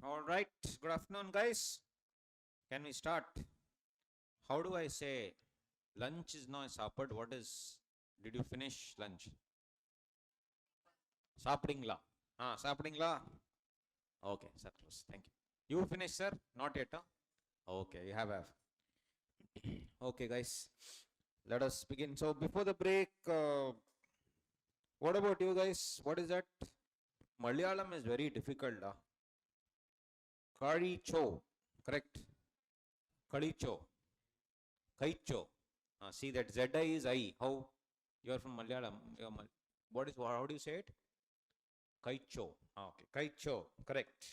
All right. Good afternoon, guys. Can we start? How do I say lunch is now suppered? What is? Did you finish lunch? Sapdingla. Sapdingla. Okay, sir. Close. Thank you. You finished, sir? Not yet, huh? Okay, you have. Okay, guys. Let us begin. So before the break, what about you guys? What is that? Malayalam is very difficult. Karicho. Correct. Kalicho. Kaicho. See that ZI is I. How? You are from Malayalam. How do you say it? Kaicho. Okay. Kaicho. Correct.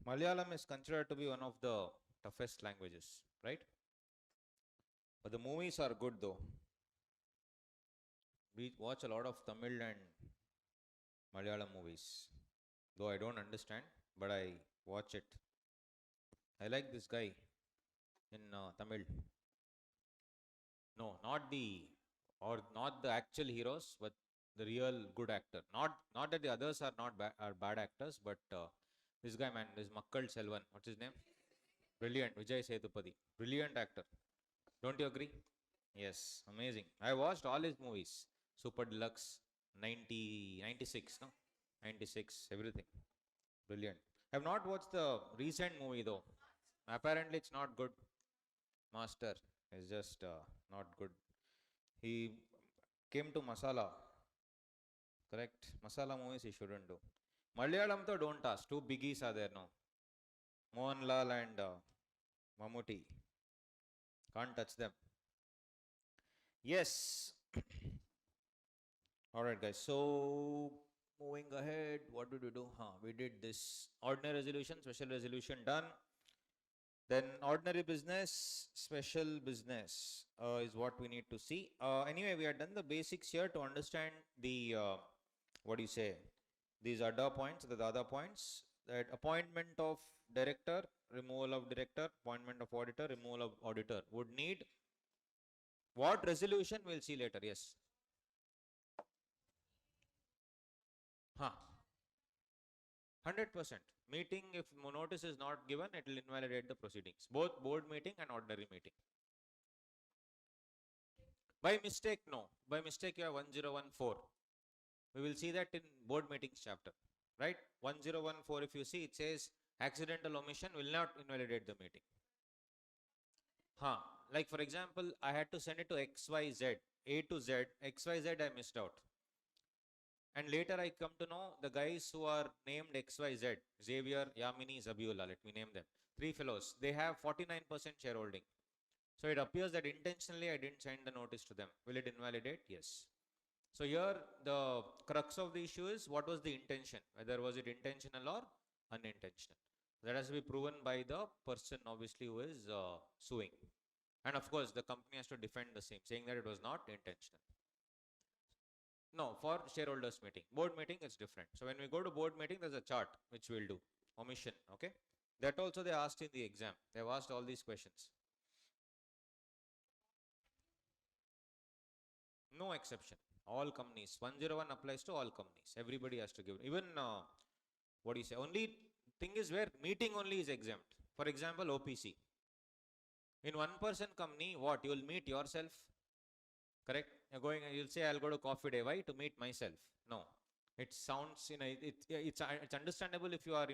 Malayalam is considered to be one of the toughest languages, right? But the movies are good though. We watch a lot of Tamil and Malayalam movies. Though I don't understand, but I watch it. I like this guy in Tamil. No, not the actual heroes, but the real good actor. Not that the others are not are bad actors, but this guy, man, this Makkal Selvan. What's his name? Brilliant, Vijay Sethupathi. Brilliant actor. Don't you agree? Yes, amazing. I watched all his movies. Super Deluxe, 96, no? 96, everything. Brilliant. I have not watched the recent movie though. Apparently, it's not good. Master is just not good. He came to Masala, correct? Masala movies he shouldn't do. Malayalam though don't ask. Two biggies are there now. Mohanlal and Mammootty. Can't touch them. Yes. All right, guys. So moving ahead, what did we do? We did this ordinary resolution, special resolution done. Then ordinary business, special business is what we need to see. Anyway, we have done the basics here to understand the what do you say? These are the points, the other points. That appointment of director, removal of director, appointment of auditor, removal of auditor would need what resolution? We'll see later. Yes. Huh. 100%. Meeting, if notice is not given, it will invalidate the proceedings. Both board meeting and ordinary meeting. By mistake, no. By mistake, you have 1014. We will see that in board meetings chapter. Right? 1014, if you see, it says accidental omission will not invalidate the meeting. Like for example, I had to send it to XYZ, A to Z, XYZ I missed out. And later I come to know the guys who are named XYZ, Xavier, Yamini, Zabiola, let me name them. Three fellows, they have 49% shareholding. So it appears that intentionally I didn't send the notice to them. Will it invalidate? Yes. So here the crux of the issue is what was the intention, whether was it intentional or unintentional. That has to be proven by the person obviously who is suing. And of course the company has to defend the same, saying that it was not intentional. No, for shareholders meeting. Board meeting is different. So when we go to board meeting, there's a chart which we'll do. Omission, okay? That also they asked in the exam. They've asked all these questions. No exception. All companies. 101 applies to all companies. Everybody has to give. Even, what do you say? Only thing is where meeting only is exempt. For example, OPC. In one person company, what? You will meet yourself. Correct? You're going and you'll say, I'll go to coffee day. Why? To meet myself. No. It sounds, it's understandable if you are,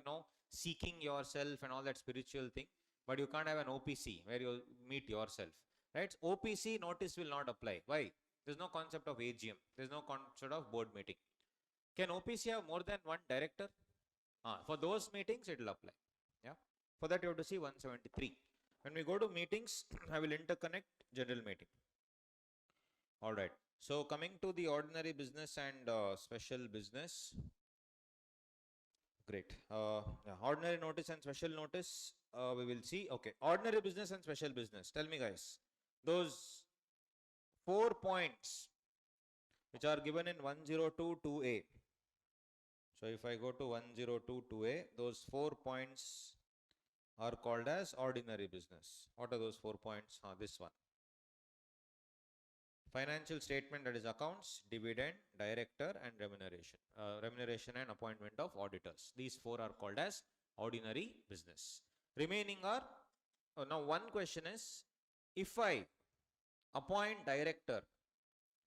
seeking yourself and all that spiritual thing, but you can't have an OPC where you meet yourself. Right? OPC notice will not apply. Why? There's no concept of AGM. There's no concept of board meeting. Can OPC have more than one director? For those meetings, it will apply. Yeah. For that, you have to see 173. When we go to meetings, I will interconnect general meeting. All right. So coming to the ordinary business and special business. Great. Ordinary notice and special notice, we will see. Okay. Ordinary business and special business. Tell me, guys. Those 4 points which are given in 1022A. So if I go to 1022A, those 4 points are called as ordinary business. What are those 4 points? This one. Financial statement, that is accounts, dividend, director, and remuneration. Remuneration and appointment of auditors. These four are called as ordinary business. Remaining are, now one question is, if I appoint director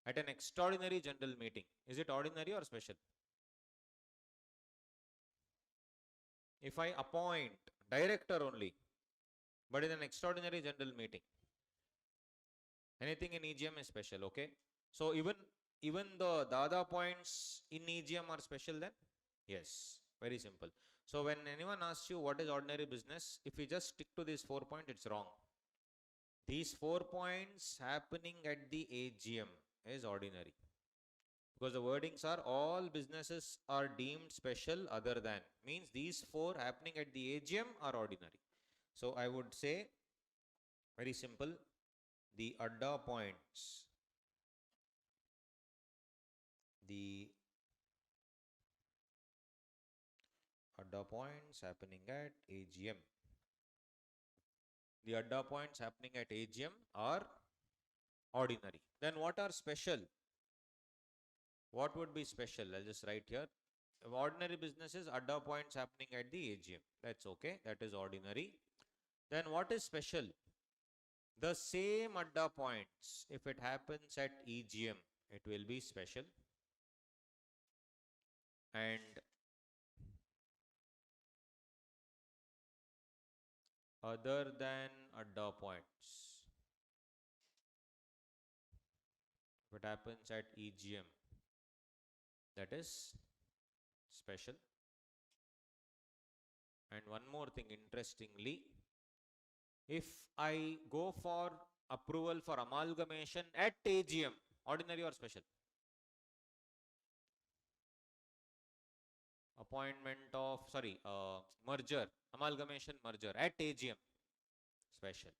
at an extraordinary general meeting, is it ordinary or special? If I appoint director only, but in an extraordinary general meeting, anything in EGM is special, okay? So even the other points in EGM are special then? Yes, very simple. So when anyone asks you what is ordinary business, if we just stick to these 4 points, it's wrong. These 4 points happening at the AGM is ordinary. Because the wordings are all businesses are deemed special other than. Means these 4 happening at the AGM are ordinary. So I would say, very simple, the adda points, the adda points happening at AGM. The adda points happening at AGM are ordinary. Then what are special? What would be special? I'll just write here. Ordinary businesses, adda points happening at the AGM. That's okay. That is ordinary. Then what is special? The same adda points, if it happens at EGM, it will be special. And other than adda points, if it happens at EGM, that is special. And one more thing, interestingly, if I go for approval for amalgamation at AGM, ordinary or special? Appointment of, merger, amalgamation merger at AGM, special.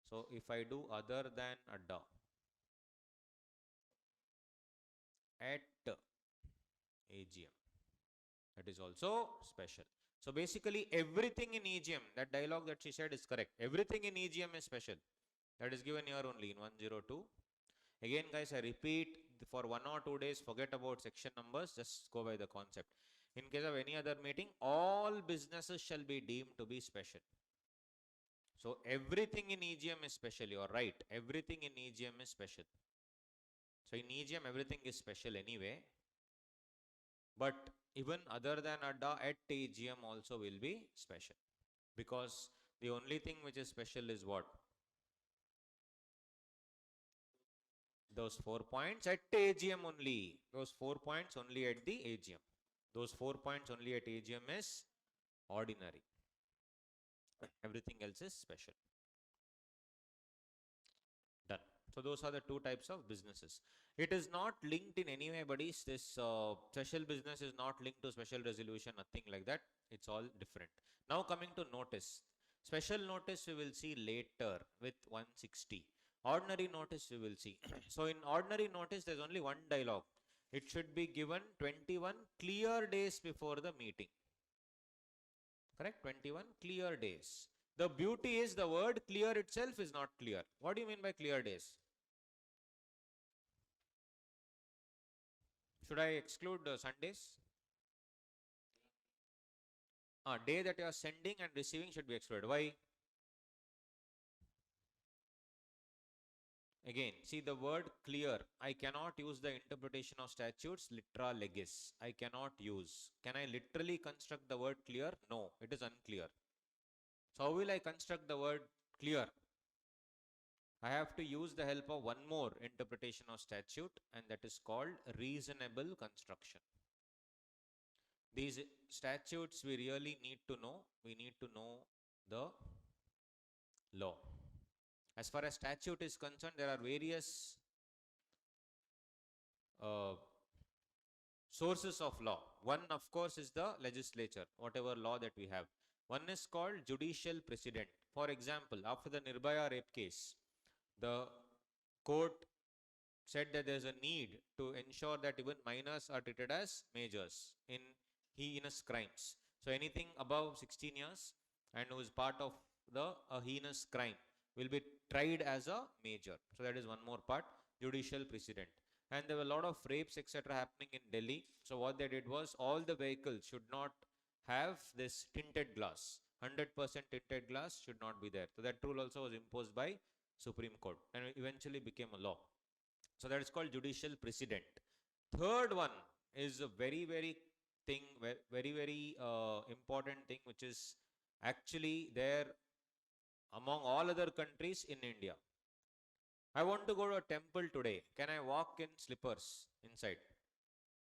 So if I do other than adda at AGM, that is also special. So basically everything in EGM, that dialogue that she said is correct. Everything in EGM is special. That is given here only in 102. Again guys, I repeat, for 1 or 2 days, forget about section numbers, just go by the concept. In case of any other meeting, all businesses shall be deemed to be special. So everything in EGM is special, you are right. Everything in EGM is special. So in EGM, everything is special anyway. But even other than adda at AGM also will be special. Because the only thing which is special is what? Those 4 points at AGM only. Those 4 points only at the AGM. Those 4 points only at AGM is ordinary. Everything else is special. Done. So those are the 2 types of businesses. It is not linked in any way, buddies. This special business is not linked to special resolution, nothing like that. It's all different. Now coming to notice. Special notice we will see later with 160. Ordinary notice we will see. So in ordinary notice, there's only one dialogue. It should be given 21 clear days before the meeting. Correct? 21 clear days. The beauty is the word clear itself is not clear. What do you mean by clear days? Should I exclude Sundays? Day that you are sending and receiving should be excluded. Why? Again, see the word clear. I cannot use the interpretation of statutes litera legis. I cannot use. Can I literally construct the word clear? No, it is unclear. So how will I construct the word clear? I have to use the help of one more interpretation of statute, and that is called reasonable construction. These statutes we really need to know. We need to know the law. As far as statute is concerned, there are various sources of law. One, of course, is the legislature, whatever law that we have. One is called judicial precedent. For example, after the Nirbhaya rape case, the court said that there is a need to ensure that even minors are treated as majors in heinous crimes. So anything above 16 years and who is part of the heinous crime will be tried as a major. So that is one more part. judicial precedent. And there were a lot of rapes, etc., happening in Delhi. So what they did was all the vehicles should not have this tinted glass. 100% tinted glass should not be there. So that rule also was imposed by Supreme Court and eventually became a law. So that is called judicial precedent. Third one is a very important thing, which is actually there among all other countries in India. I want to go to a temple today. Can I walk in slippers inside?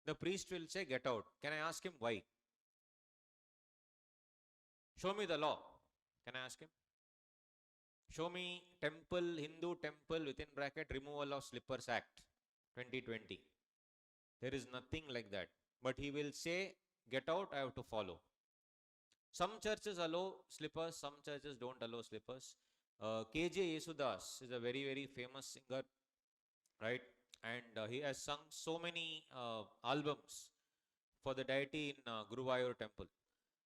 The priest will say, get out. Can I ask him why? Show me the law. Can I ask him? Show me temple, Hindu temple within bracket removal of slippers act 2020. There is nothing like that. But he will say, get out, I have to follow. Some churches allow slippers, some churches don't allow slippers. KJ Yesudas is a very famous singer, right? And he has sung so many albums for the deity in Guruvayur temple.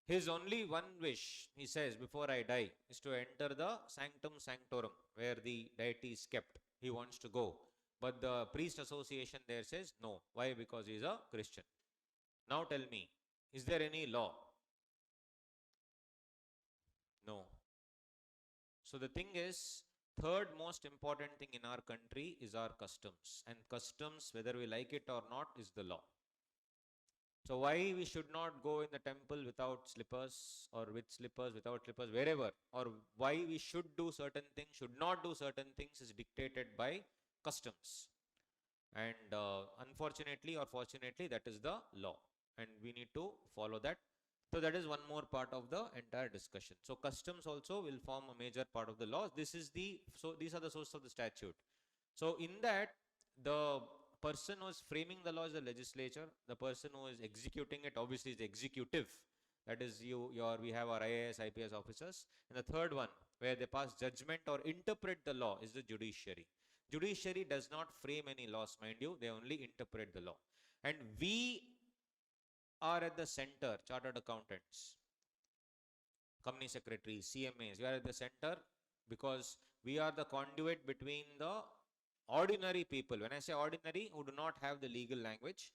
His only one wish, he says, before I die, is to enter the sanctum sanctorum, where the deity is kept. He wants to go. But the priest association there says no. Why? Because he is a Christian. Now tell me, is there any law? No. So the thing is, third most important thing in our country is our customs. And customs, whether we like it or not, is the law. So why we should not go in the temple without slippers, or with slippers, without slippers, wherever, or why we should do certain things, should not do certain things, is dictated by customs. And unfortunately or fortunately, that is the law. And we need to follow that. So that is one more part of the entire discussion. So customs also will form a major part of the law. These are the source of the statute. So in that, the person who is framing the law is the legislature. The person who is executing it obviously is the executive. That is we have our IAS, IPS officers. And the third one, where they pass judgment or interpret the law, is the judiciary. Judiciary does not frame any laws, mind you. They only interpret the law. And we are at the center, chartered accountants, company secretaries, CMAs. We are at the center because we are the conduit between the ordinary people. When I say ordinary, who do not have the legal language,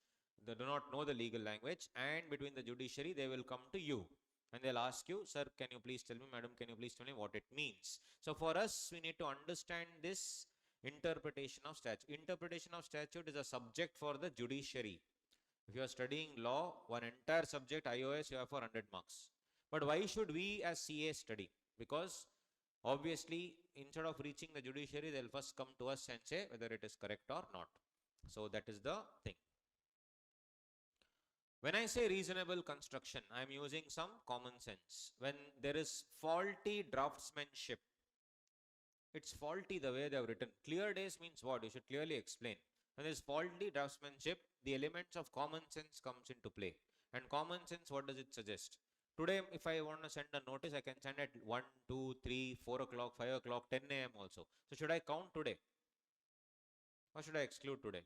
they do not know the legal language, and between the judiciary, they will come to you. And they'll ask you, sir, can you please tell me, madam, can you please tell me what it means? So for us, we need to understand this interpretation of statute. Interpretation of statute is a subject for the judiciary. If you are studying law, one entire subject, IOS, you have for 100 marks. But why should we as CA study? Because obviously, instead of reaching the judiciary, they'll first come to us and say whether it is correct or not. So that is the thing. When I say reasonable construction, I am using some common sense. When there is faulty draftsmanship, it's faulty the way they have written. Clear days means what? You should clearly explain. When there is faulty draftsmanship, the elements of common sense comes into play. And common sense, what does it suggest? Today, if I want to send a notice, I can send at 1, 2, 3, 4 o'clock, 5 o'clock, 10 a.m. also. So should I count today? Or should I exclude today?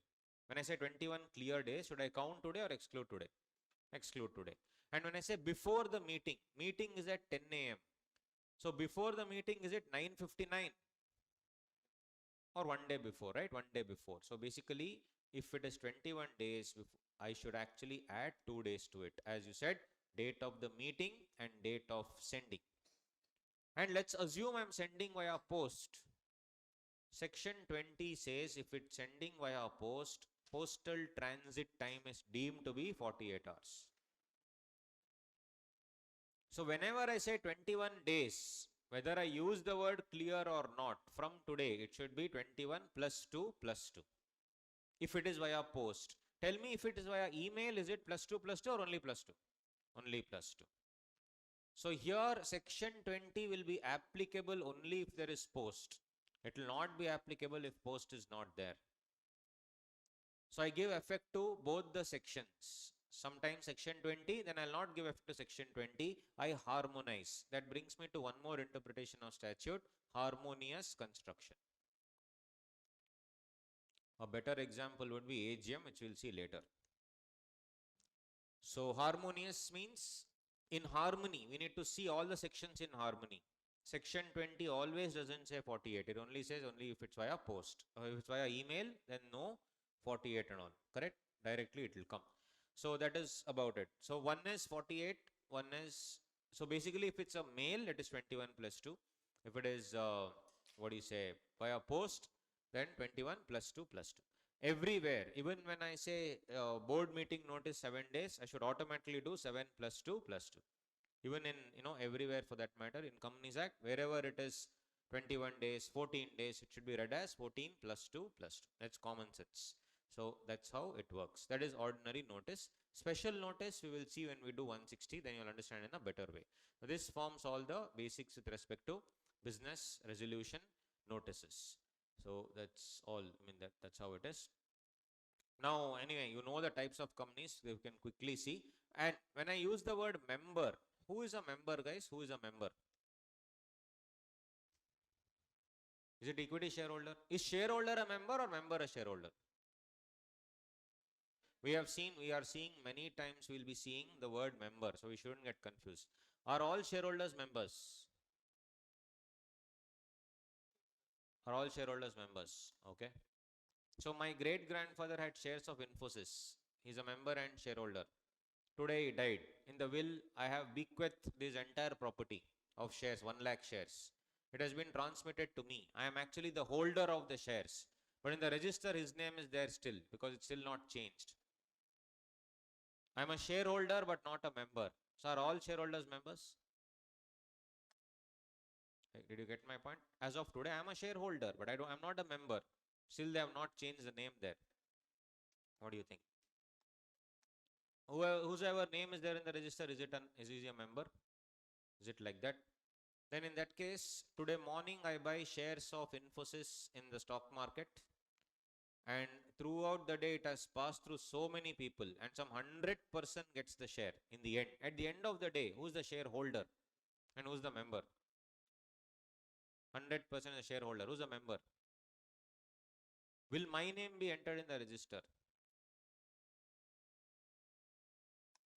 When I say 21 clear days, should I count today or exclude today? Exclude today. And when I say before the meeting, meeting is at 10 a.m. So before the meeting, is it 9:59? Or 1 day before, right? 1 day before. So basically, if it is 21 days, I should actually add 2 days to it. As you said, date of the meeting and date of sending. And let's assume I'm sending via post. Section 20 says if it's sending via post, postal transit time is deemed to be 48 hours. So whenever I say 21 days, whether I use the word clear or not, from today it should be 21 plus 2 plus 2. If it is via post. Tell me, if it is via email, is it plus 2 or only plus 2? Only plus 2. So here section 20 will be applicable only if there is post. It will not be applicable if post is not there. So I give effect to both the sections. Sometimes section 20, then I'll not give effect to section 20. I harmonize. That brings me to one more interpretation of statute, harmonious construction. A better example would be AGM, which we'll see later. So harmonious means in harmony. We need to see all the sections in harmony. Section 20 always doesn't say 48. It only says only if it's via post. If it's via email, then no 48 and all. Correct? Directly it will come. So that is about it. So one is 48, one is, so basically if it's a mail, it is 21 plus 2. If it is, what do you say, via post, then 21 plus 2 plus 2. Everywhere, even when I say board meeting notice 7 days, I should automatically do 7 plus 2 plus 2. Even in, everywhere for that matter, in Companies Act, wherever it is 21 days, 14 days, it should be read as 14 plus 2 plus 2. That's common sense. So that's how it works. That is ordinary notice. Special notice we will see when we do 160, then you'll understand in a better way. So this forms all the basics with respect to business resolution notices. So that's all. I mean, that's how it is. Now, anyway, you know the types of companies, we can quickly see. And when I use the word member, who is a member, guys? Who is a member? Is it equity shareholder? Is shareholder a member or member a shareholder? We are seeing many times we'll be seeing the word member, so we shouldn't get confused. Are all shareholders members? Are all shareholders members? Okay. So my great grandfather had shares of Infosys. He's a member and shareholder. Today he died. In the will, I have bequeathed this entire property of shares, 1 lakh shares. It has been transmitted to me. I am actually the holder of the shares. But in the register, his name is there still because it's still not changed. I am a shareholder but not a member. So are all shareholders members? Did you get my point? As of today, I am a shareholder, but I'm not a member. Still, they have not changed the name there. What do you think? Whosoever name is there in the register, is he a member? Is it like that? Then in that case, today morning I buy shares of Infosys in the stock market, and throughout the day it has passed through so many people, and some 100% gets the share in the end. At the end of the day, who's the shareholder and who's the member? 100% the shareholder. Who's the member? Will my name be entered in the register?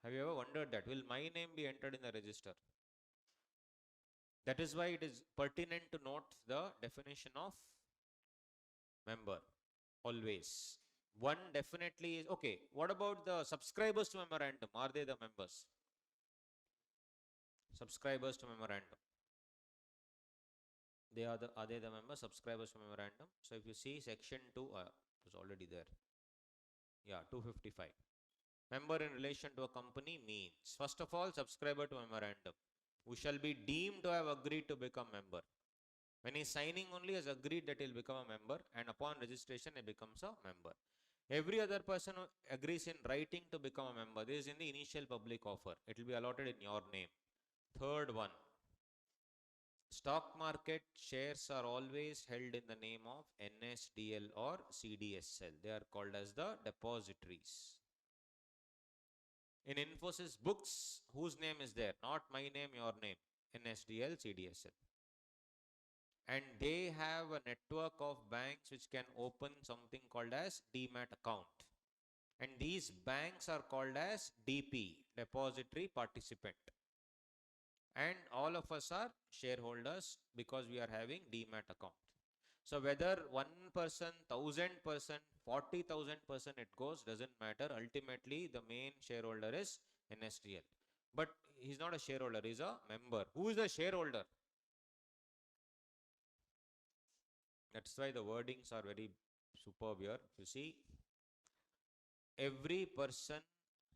Have you ever wondered that? Will my name be entered in the register? That is why it is pertinent to note the definition of member always. One definitely is okay. What about the subscribers to memorandum? Are they the members? Subscribers to memorandum. Are they the members? Subscribers to memorandum. So if you see section 2, it was already there. Yeah, 255. Member in relation to a company means, first of all, subscriber to memorandum, who shall be deemed to have agreed to become member. When he's signing only, has agreed that he'll become a member, and upon registration, he becomes a member. Every other person who agrees in writing to become a member, this is in the initial public offer. It will be allotted in your name. Third one, stock market shares are always held in the name of NSDL or CDSL. They are called as the depositories. In Infosys books, whose name is there? Not my name, your name. NSDL, CDSL. And they have a network of banks which can open something called as demat account. And these banks are called as DP, depository participant. And all of us are shareholders because we are having demat account. So whether 1%, 1000%, 40,000% it goes, doesn't matter. Ultimately, the main shareholder is NSDL. But he's not a shareholder, he's a member. Who is the shareholder? That's why the wordings are very superb here. You see, every person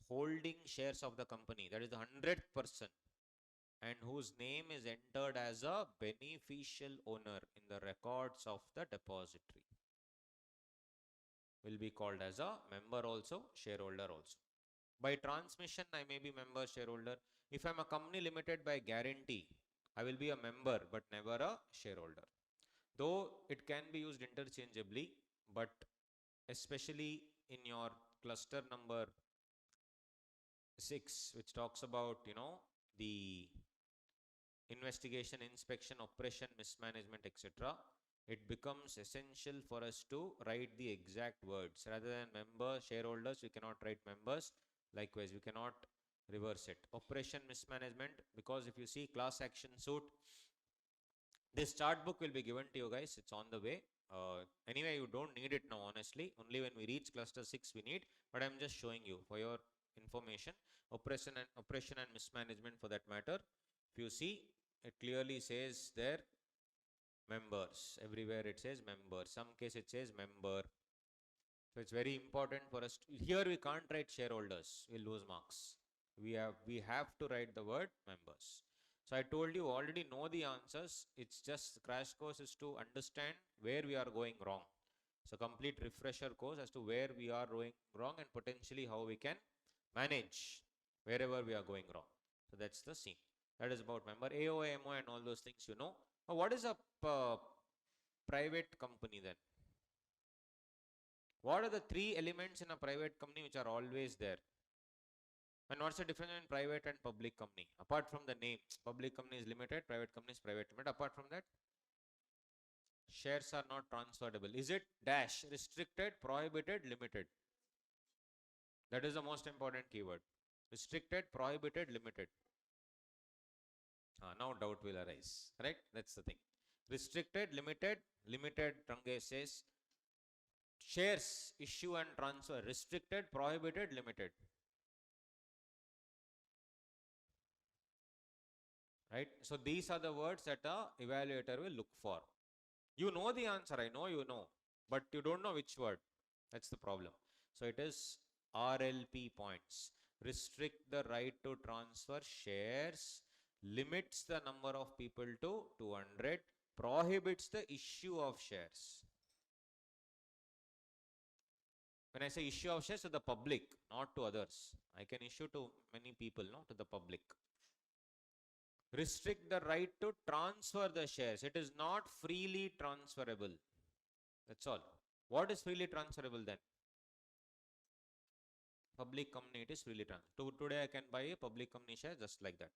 holding shares of the company, that is the 100%, and whose name is entered as a beneficial owner in the records of the depository, will be called as a member also, shareholder also. By transmission, I may be member, shareholder. If I'm a company limited by guarantee, I will be a member but never a shareholder. Though it can be used interchangeably, but especially in your cluster number 6, which talks about, the investigation, inspection, operation, mismanagement, etc., it becomes essential for us to write the exact words. Rather than member, shareholders, we cannot write members. Likewise, we cannot reverse it. Operation mismanagement, because if you see class action suit, This chart book will be given to you guys. It's on the way. Anyway, you don't need it now, honestly. Only when we reach cluster 6 we need. But I'm just showing you for your information. Operation and mismanagement for that matter. If you see, it clearly says there members. Everywhere it says member. Some case it says member. So it's very important for us. Here we can't write shareholders. We'll lose marks. We have to write the word members. So I told you already know the answers. It's just crash course is to understand where we are going wrong. So complete refresher course as to where we are going wrong and potentially how we can manage wherever we are going wrong. So that's the scene. That is about member AOA, MO and all those things you know. Now what is a private company then? What are the three elements in a private company which are always there? And what's the difference between private and public company? Apart from the name, public company is limited, private company is private limited. Apart from that, shares are not transferable. Is it dash, restricted, prohibited, limited? That is the most important keyword. Restricted, prohibited, limited. Now doubt will arise, correct? That's the thing. Restricted, limited, limited, Range says, shares issue and transfer, restricted, prohibited, limited. Right? So these are the words that a evaluator will look for. You know the answer, I know you know, but you don't know which word. That's the problem. So it is RLP points. Restrict the right to transfer shares, limits the number of people to 200, prohibits the issue of shares. When I say issue of shares to the public, not to others. I can issue to many people, not to the public. Restrict the right to transfer the shares. It is not freely transferable. That's all. What is freely transferable then? Public company, it is freely transferable. Today I can buy a public company share just like that.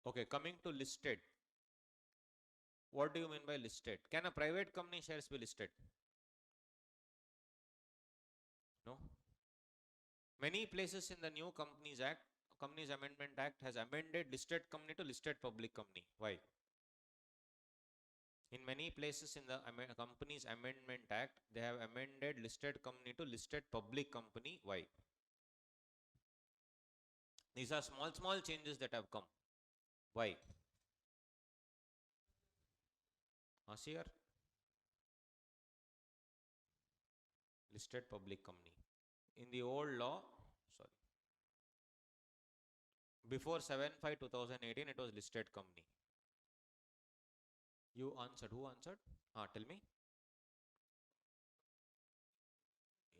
Okay, coming to listed. What do you mean by listed? Can a private company shares be listed? No. Many places in the new Companies Act, Companies Amendment Act has amended listed company to listed public company. Why? In many places in the Companies Amendment Act, they have amended listed company to listed public company. Why? These are small changes that have come. Why? Here, listed public company. In the old law, sorry, before 7/5/2018, it was listed company. You answered. Who answered? Tell me.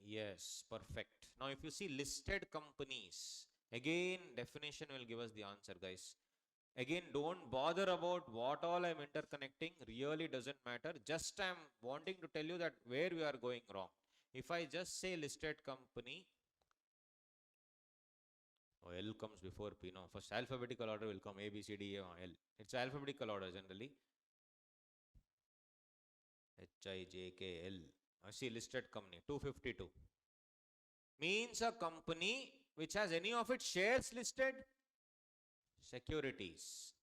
Yes, perfect. Now, if you see listed companies, again, definition will give us the answer, guys. Again, don't bother about what all I'm interconnecting. Really doesn't matter. Just I'm wanting to tell you that where we are going wrong. If I just say listed company, L comes before P. No, first alphabetical order will come A, B, C, D, E, L. It's alphabetical order generally. H, I, J, K, L. I see listed company 252. Means a company which has any of its shares listed. Securities.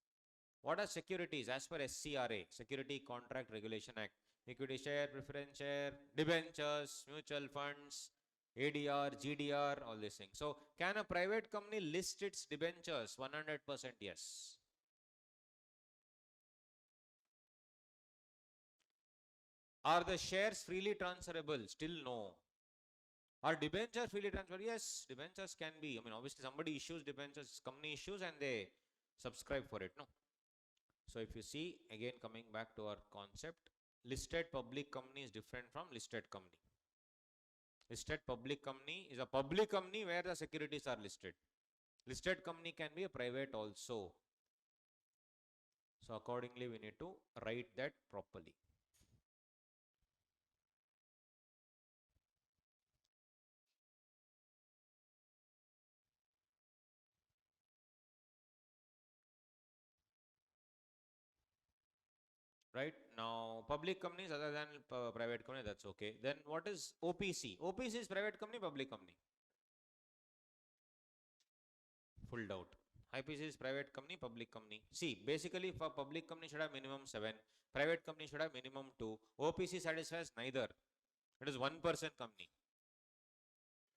What are securities? As per SCRA, Security Contract Regulation Act. Equity share, preference share, debentures, mutual funds, ADR, GDR, all these things. So, can a private company list its debentures? 100% yes. Are the shares freely transferable? Still no. Are debentures freely transferable? Yes, debentures can be. I mean, obviously somebody issues debentures, company issues and they subscribe for it, no? So if you see, again coming back to our concept, listed public company is different from listed company. Listed public company is a public company where the securities are listed. Listed company can be a private also. So accordingly, we need to write that properly. Right now, public companies other than private company, that's okay. Then what is OPC? OPC is private company, public company. full doubt. IPC is private company, public company. See, basically for public company should have minimum 7, private company should have minimum 2. OPC satisfies neither. It is 1% company.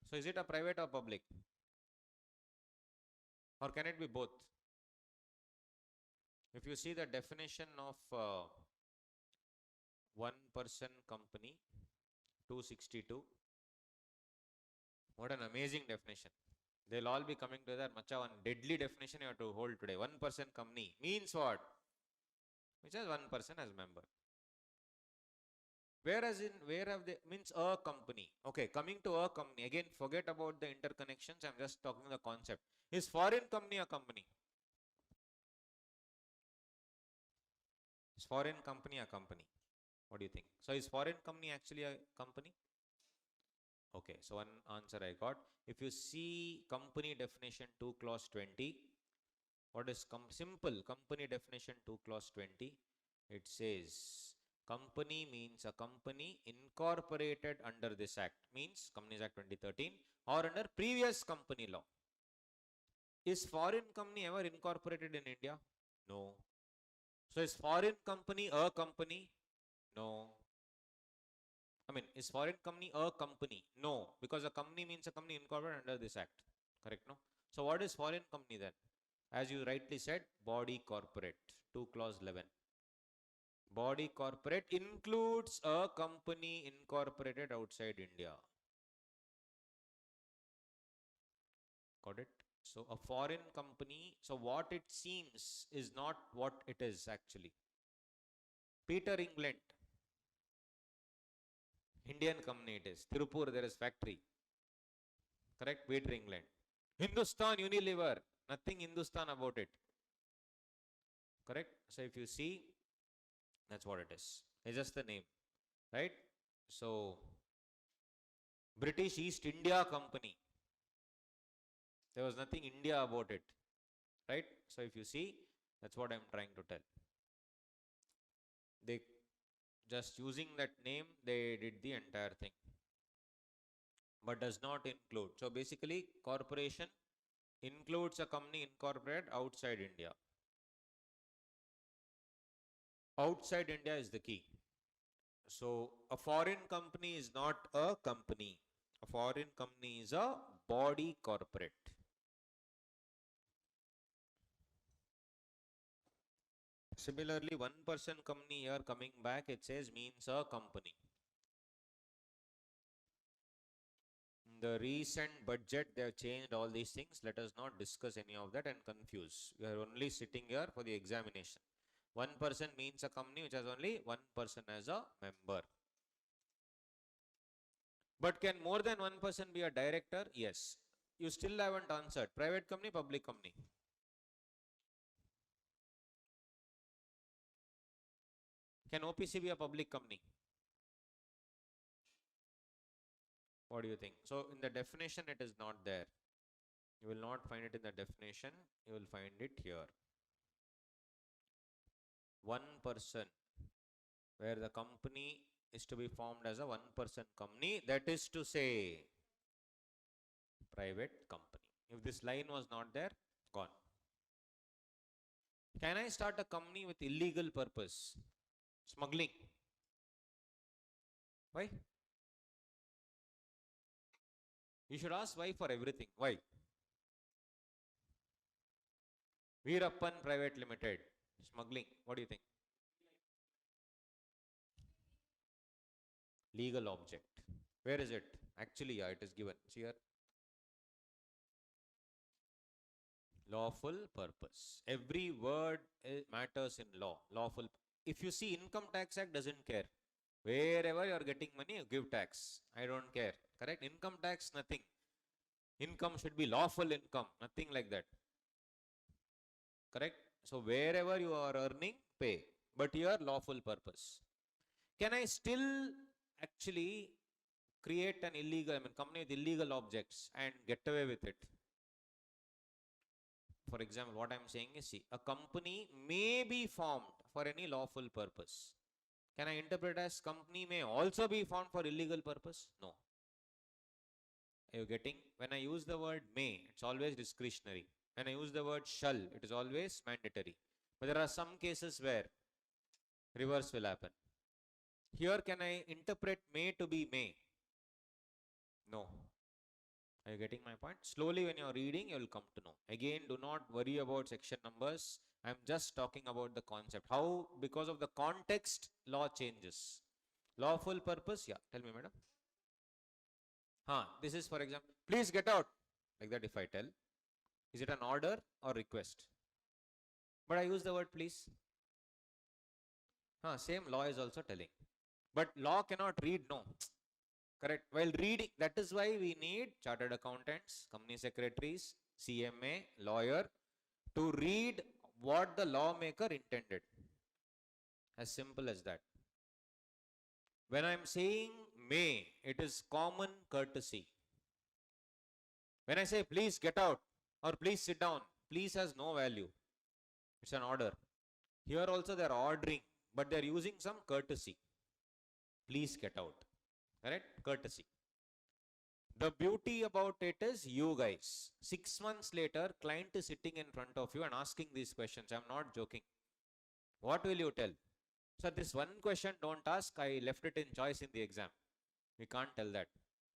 So is it a private or public? Or can it be both? If you see the definition of 1% company, 262, what an amazing definition. They'll all be coming together. Macha, one deadly definition you have to hold today. 1% company means what? Which has 1% as member. Whereas where have they means a company. Okay, coming to a company. Again, forget about the interconnections. I'm just talking the concept. Is foreign company a company? Is foreign company a company? What do you think? So is foreign company actually a company? Okay, so one answer I got. If you see company definition 2 clause 20, what is simple company definition 2 clause 20? It says company means a company incorporated under this act, means Companies Act 2013 or under previous company law. Is foreign company ever incorporated in India? No. So is foreign company a company? No. I mean, is foreign company a company? No, because a company means a company incorporated under this act. Correct, no? So what is foreign company then? As you rightly said, body corporate, 2 clause 11. Body corporate includes a company incorporated outside India. Got it? So a foreign company, so what it seems is not what it is actually. Peter England, Indian company it is. Tirupur, there is factory. Correct? Peter England. Hindustan Unilever, nothing Hindustan about it. Correct? So if you see, that's what it is. It's just the name. Right? So, British East India Company. There was nothing India about it. Right? So if you see, that's what I'm trying to tell. They just using that name, they did the entire thing. But does not include. So basically, corporation includes a company incorporated outside India. Outside India is the key. So a foreign company is not a company. A foreign company is a body corporate. Similarly, 1% company here coming back, it says means a company. In the recent budget, they have changed all these things. Let us not discuss any of that and confuse. We are only sitting here for the examination. 1% means a company which has only 1% as a member. But can more than 1% be a director? Yes. You still haven't answered. Private company, public company. Can OPC be a public company? What do you think? So in the definition, it is not there. You will not find it in the definition. You will find it here. 1%, where the company is to be formed as a 1% company. That is to say, private company. If this line was not there, gone. Can I start a company with illegal purpose? Smuggling. Why? You should ask why for everything. Why? Veerappan Private Limited. Smuggling. What do you think? Legal object. Where is it? Actually, yeah, it is given. See here. Lawful purpose. Every word matters in law. Lawful. If you see Income Tax Act doesn't care. Wherever you are getting money, you give tax. I don't care. Correct? Income tax, nothing. Income should be lawful income. Nothing like that. Correct? So wherever you are earning, pay. But here, lawful purpose. Can I still actually create an illegal, company with illegal objects and get away with it? For example, what I'm saying is, see, a company may be formed for any lawful purpose. Can I interpret as company may also be formed for illegal purpose? No. Are you getting? When I use the word may, it's always discretionary. When I use the word shall, it is always mandatory. But there are some cases where reverse will happen. Here, can I interpret may to be may? No. Are you getting my point? Slowly, when you're reading, you will come to know. Again, do not worry about section numbers. I'm just talking about the concept. How, because of the context, law changes. Lawful purpose, yeah. Tell me, madam. This is, for example, please get out. Like that, if I tell, is it an order or request? But I use the word please. Same law is also telling. But law cannot read no. Correct. While reading, that is why we need chartered accountants, company secretaries, CMA, lawyer to read what the lawmaker intended. As simple as that. When I am saying may, it is common courtesy. When I say please get out or please sit down, please has no value. It's an order. Here also they are ordering, but they are using some courtesy. Please get out. Correct? Courtesy. The beauty about it is you guys. 6 months later, client is sitting in front of you and asking these questions. I'm not joking. What will you tell? So this one question don't ask. I left it in choice in the exam. We can't tell that.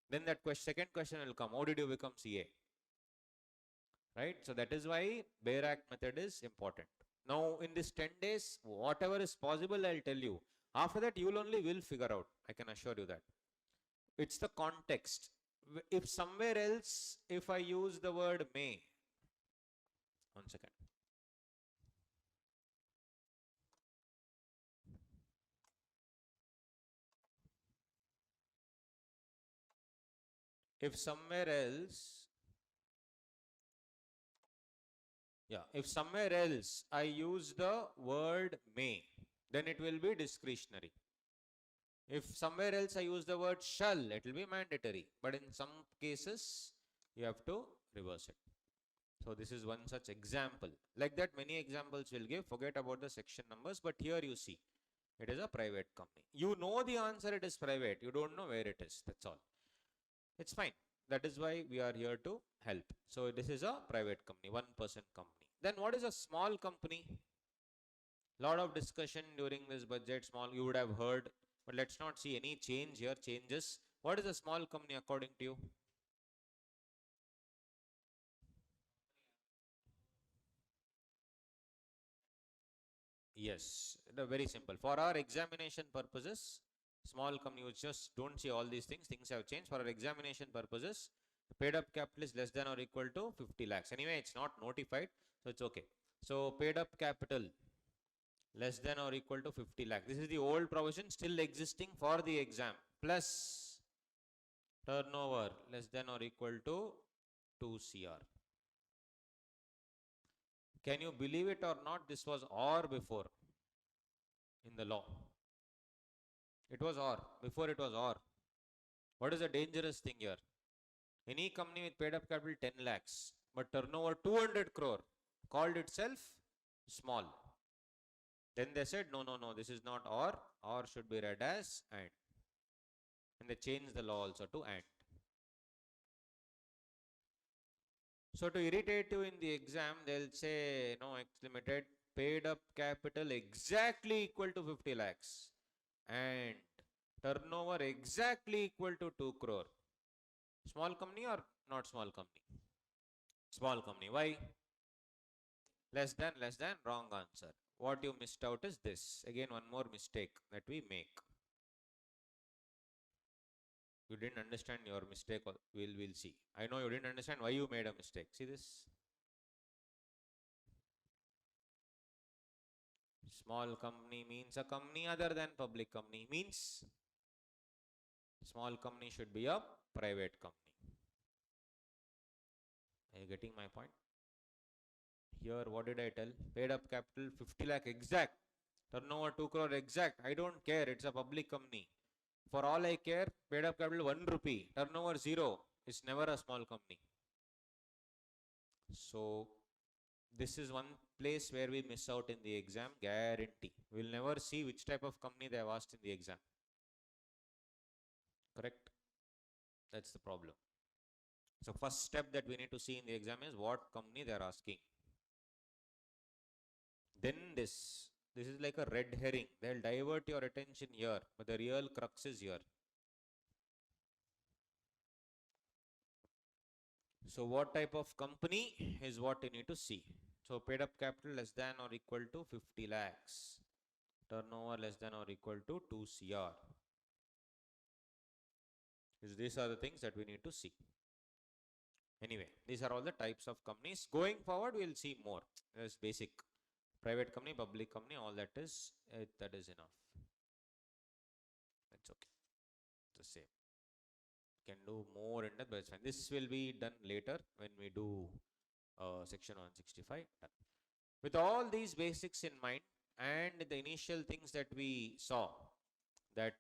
Then that second question will come. How did you become CA? Right? So that is why Bare Act method is important. Now in this 10 days, whatever is possible, I'll tell you. After that, you will only will figure out. I can assure you that. It's the context. If somewhere else, if I use the word may, 1 second. If somewhere else, if somewhere else I use the word may, then it will be discretionary. If somewhere else I use the word shall, it will be mandatory. But in some cases, you have to reverse it. So this is one such example. Like that, many examples will give. Forget about the section numbers. But here you see, it is a private company. You know the answer, it is private. You don't know where it is. That's all. It's fine. That is why we are here to help. So this is a private company, one-person company. Then what is a small company? Lot of discussion during this budget. Small, you would have heard. But let's not see any change here, changes. What is a small company according to you? Yes, very simple. For our examination purposes, small company, you just don't see all these things. Things have changed. For our examination purposes, paid up capital is less than or equal to 50 lakhs. Anyway, it's not notified, so it's okay. So paid up capital less than or equal to 50 lakh. This is the old provision still existing for the exam. Plus turnover less than or equal to 2 CR. Can you believe it or not? This was or before in the law. It was or. Before it was or. What is the dangerous thing here? Any company with paid up capital 10 lakhs but turnover 200 crore called itself small. Then they said, no, this is not or should be read as and. And they changed the law also to and. So to irritate you in the exam, they'll say, no, X Limited, paid up capital exactly equal to 50 lakhs and turnover exactly equal to 2 crore. Small company or not small company? Small company. Why? Less than, wrong answer. What you missed out is this. Again, one more mistake that we make. You didn't understand your mistake. We'll see. I know you didn't understand why you made a mistake. See this? Small company means a company other than public company. Means small company should be a private company. Are you getting my point? Here, what did I tell? Paid up capital 50 lakh exact. Turnover 2 crore exact. I don't care. It's a public company. For all I care, paid up capital 1 rupee. Turnover 0. It's never a small company. So, this is one place where we miss out in the exam. Guarantee. We'll never see which type of company they have asked in the exam. Correct? That's the problem. So first step that we need to see in the exam is what company they are asking. Then this is like a red herring. They'll divert your attention here, but the real crux is here. So what type of company is what you need to see. So paid up capital less than or equal to 50 lakhs. Turnover less than or equal to 2 CR. These are the things that we need to see. Anyway, these are all the types of companies. Going forward, we'll see more. There's basic private company, public company, all that is enough. That's okay. It's the same. Can do more in depth, but it's fine. This will be done later when we do section 165. Done. With all these basics in mind and the initial things that we saw, that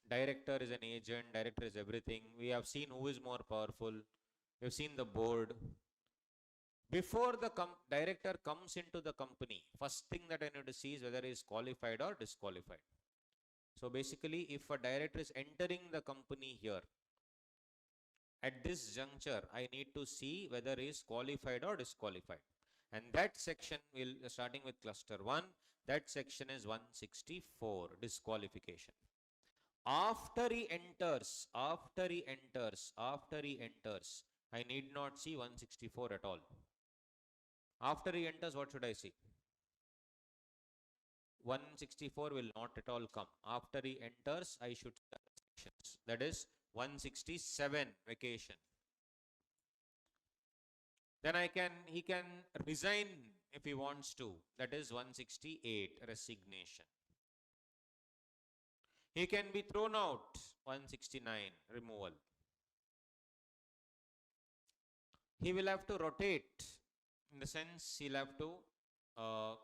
director is an agent, director is everything. We have seen who is more powerful. We have seen the board. Before the director comes into the company, first thing that I need to see is whether he is qualified or disqualified. So basically, if a director is entering the company here, at this juncture, I need to see whether he is qualified or disqualified. And that section will, starting with cluster 1, that section is 164, disqualification. After he enters, I need not see 164 at all. After he enters, what should I see? 164 will not at all come. After he enters, I should see sections. That is 167, vacation. Then he can resign if he wants to. That is 168, resignation. He can be thrown out, 169, removal. He will have to rotate, in the sense he'll have to,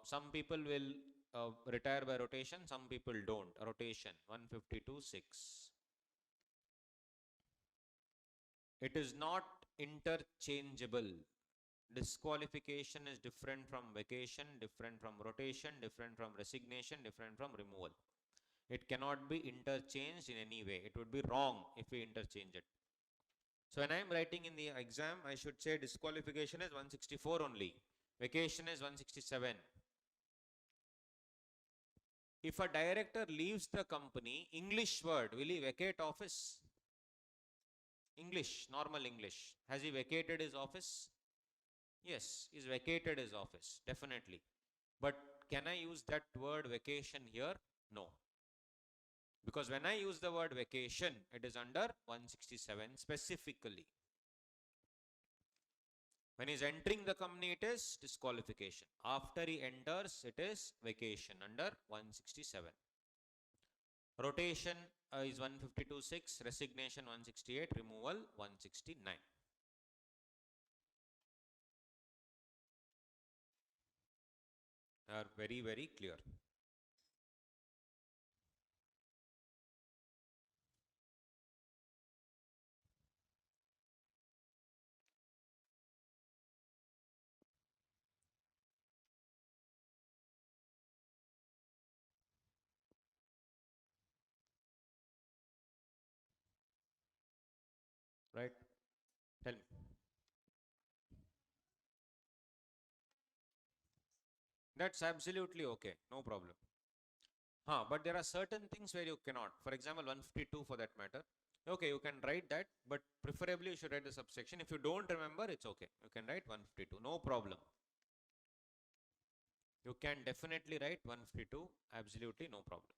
some people will retire by rotation, some people don't. Rotation, 152.6. It is not interchangeable. Disqualification is different from vacation, different from rotation, different from resignation, different from removal. It cannot be interchanged in any way. It would be wrong if we interchange it. So when I am writing in the exam, I should say disqualification is 164 only. Vacation is 167. If a director leaves the company, English word, will he vacate office? English, normal English. Has he vacated his office? Yes, he's vacated his office, definitely. But can I use that word vacation here? No. Because when I use the word vacation, it is under 167 specifically. When he's entering the company, it is disqualification. After he enters, it is vacation under 167. Rotation is 152.6, resignation 168, removal 169. They are very, very clear. Right? Tell me. That's absolutely okay. No problem. But there are certain things where you cannot. For example, 152 for that matter. Okay, you can write that, but preferably you should write the subsection. If you don't remember, it's okay. You can write 152. No problem. You can definitely write 152. Absolutely no problem.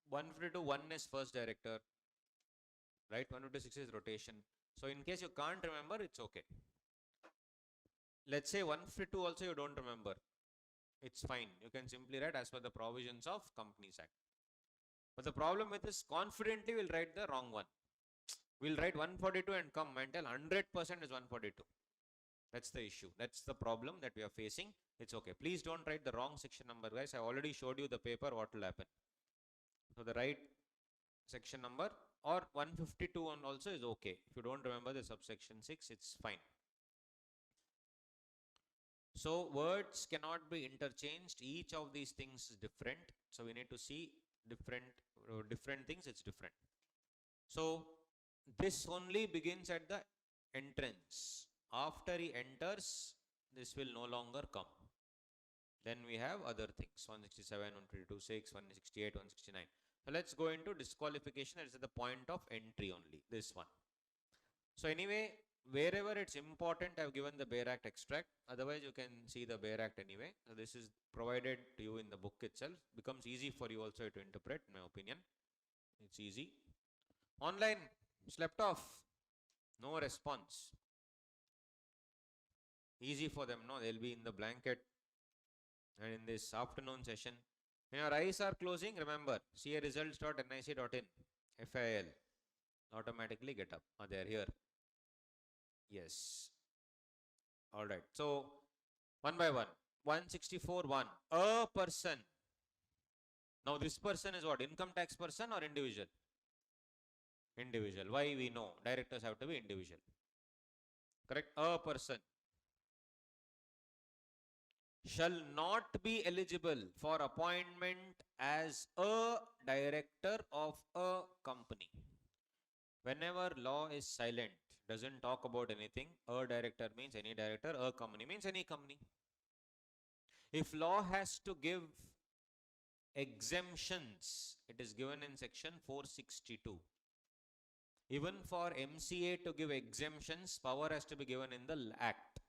152, 1 is first director. Right? 156 is rotation. So in case you can't remember, it's okay. Let's say 152 also you don't remember. It's fine. You can simply write as per the provisions of Companies Act. But the problem with this, confidently we'll write the wrong one. We'll write 142 and come and tell 100% is 142. That's the issue. That's the problem that we are facing. It's okay. Please don't write the wrong section number, guys. I already showed you the paper, what will happen. So the right section number or 152 one also is okay. If you don't remember the subsection 6, it's fine. So words cannot be interchanged. Each of these things is different. So we need to see different things. It's different. So this only begins at the entrance. After he enters, this will no longer come. Then we have other things, 167, 122, 168, 169. So let's go into disqualification. It's at the point of entry only, this one. So anyway, wherever it's important, I've given the Bayer Act extract. Otherwise, you can see the Bayer Act anyway. So this is provided to you in the book itself. Becomes easy for you also to interpret, in my opinion. It's easy. Online, slept off. No response. Easy for them, no? They'll be in the blanket. And in this afternoon session, when your eyes are closing, remember, caresults.nic.in, FIL. Automatically get up. Oh, they're here. Yes. All right. So, one by one. 164.1. A person. Now, this person is what? Income tax person or individual? Individual. Why we know? Directors have to be individual. Correct? A person shall not be eligible for appointment as a director of a company. Whenever law is silent, doesn't talk about anything, a director means any director, a company means any company. If law has to give exemptions, it is given in section 462. Even for MCA to give exemptions, power has to be given in the Act.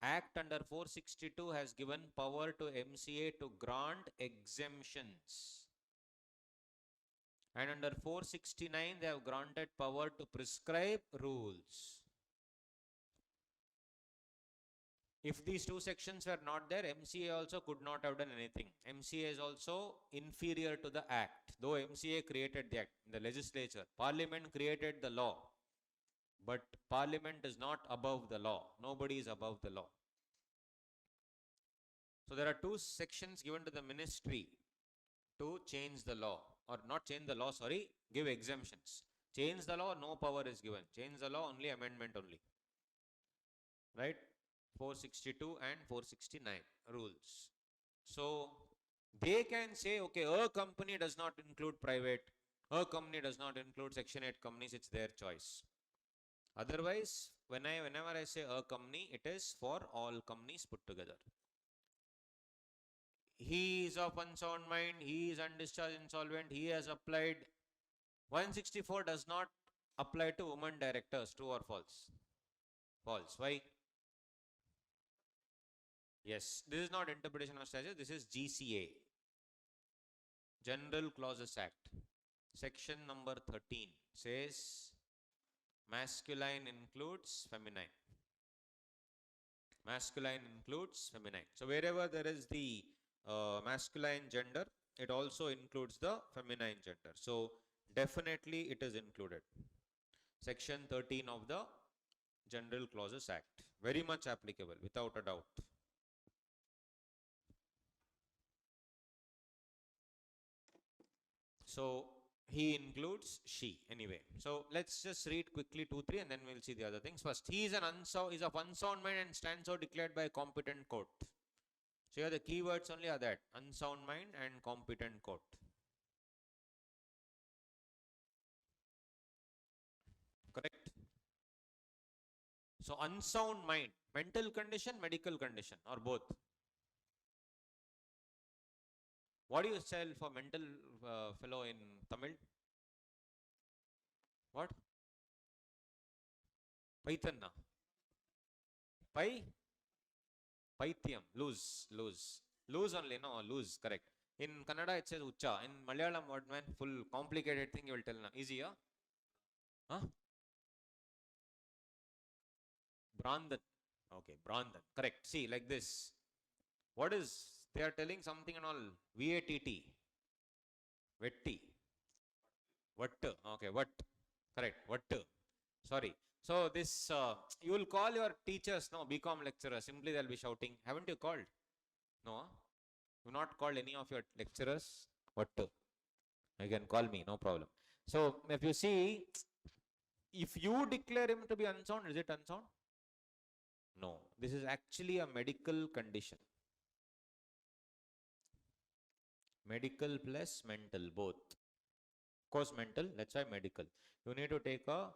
Act under 462 has given power to MCA to grant exemptions. And under 469, they have granted power to prescribe rules. If these two sections were not there, MCA also could not have done anything. MCA is also inferior to the Act. Though MCA created the Act, the legislature, Parliament created the law. But Parliament is not above the law. Nobody is above the law. So there are two sections given to the ministry to change the law, or not change the law, sorry, give exemptions. Change the law, no power is given. Change the law, only amendment only. Right? 462 and 469 rules. So they can say, okay, a company does not include private, a company does not include Section 8 companies, it's their choice. Otherwise, whenever I say a company, it is for all companies put together. He is of unsound mind, he is undischarged insolvent, he has applied. 164 does not apply to women directors, true or false? False. Why? Yes, this is not interpretation of statute, this is GCA. General Clauses Act. Section number 13 says masculine includes feminine. Masculine includes feminine. So wherever there is the masculine gender, it also includes the feminine gender. So definitely it is included. Section 13 of the General Clauses Act. Very much applicable, without a doubt. So he includes she anyway. So let's just read quickly 2, 3 and then we'll see the other things. First, he is of unsound mind and stands so declared by a competent court. So here the keywords only are that, unsound mind and competent court. Correct? So unsound mind, mental condition, medical condition, or both. What do you tell for mental fellow in Tamil? What? Paithanna. Paithyam, lose. Lose only, no, lose, correct. In Kannada it says Ucha. In Malayalam, what man, full complicated thing you will tell now. Easy, huh? Huh? Brandhan. Okay, Brandhan. Correct. See, like this. What is, they are telling something and all. VATT. Vetti. Vattu. Okay, what? Correct. Vattu. Sorry. So this, you will call your teachers, no, BCom lecturers. Simply they'll be shouting. Haven't you called? No. You not called any of your lecturers? Vattu. You can call me, no problem. So if you see, if you declare him to be unsound, is it unsound? No. This is actually a medical condition. Medical plus mental, both. course mental, that's why medical. You need to take a,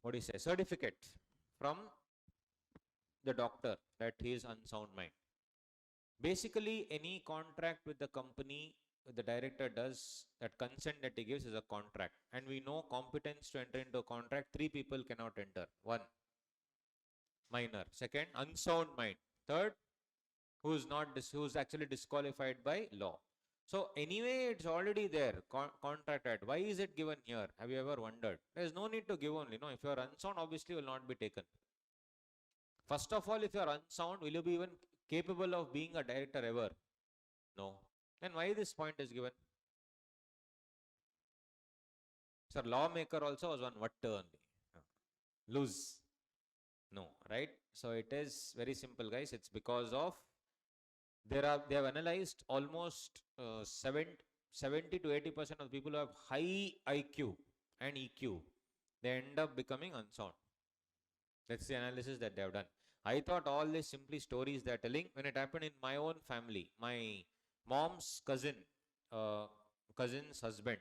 what do you say, certificate from the doctor that he is unsound mind. Basically, any contract with the company, the director does, that consent that he gives is a contract. And we know competence to enter into a contract, three people cannot enter. One, minor. Second, unsound mind. Third, who's actually disqualified by law. So anyway, it's already there, contracted. Why is it given here? Have you ever wondered? There's no need to give only. No, if you are unsound, obviously will not be taken. First of all, if you are unsound, will you be even capable of being a director ever? No. Then why this point is given? Sir, lawmaker also was one what only. Lose. No, right? So it is very simple, guys. It's because of they have analyzed almost 70 to 80% of people who have high IQ and EQ. They end up becoming unsound. That's the analysis that they have done. I thought all this simply stories they are telling when it happened in my own family. My mom's cousin's husband,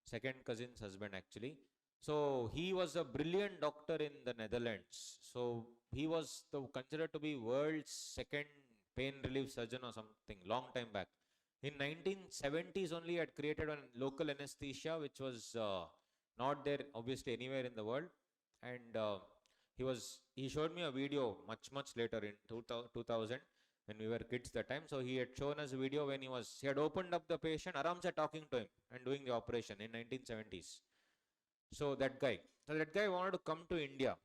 second cousin's husband actually. So he was a brilliant doctor in the Netherlands. So he was considered to be world's second pain relief surgeon or something long time back. In 1970s only had created a local anesthesia which was not there obviously anywhere in the world. And he showed me a video much later in 2000 when we were kids that time. So he had shown us a video when he had opened up the patient, Aramsa talking to him and doing the operation in 1970s. So that guy wanted to come to India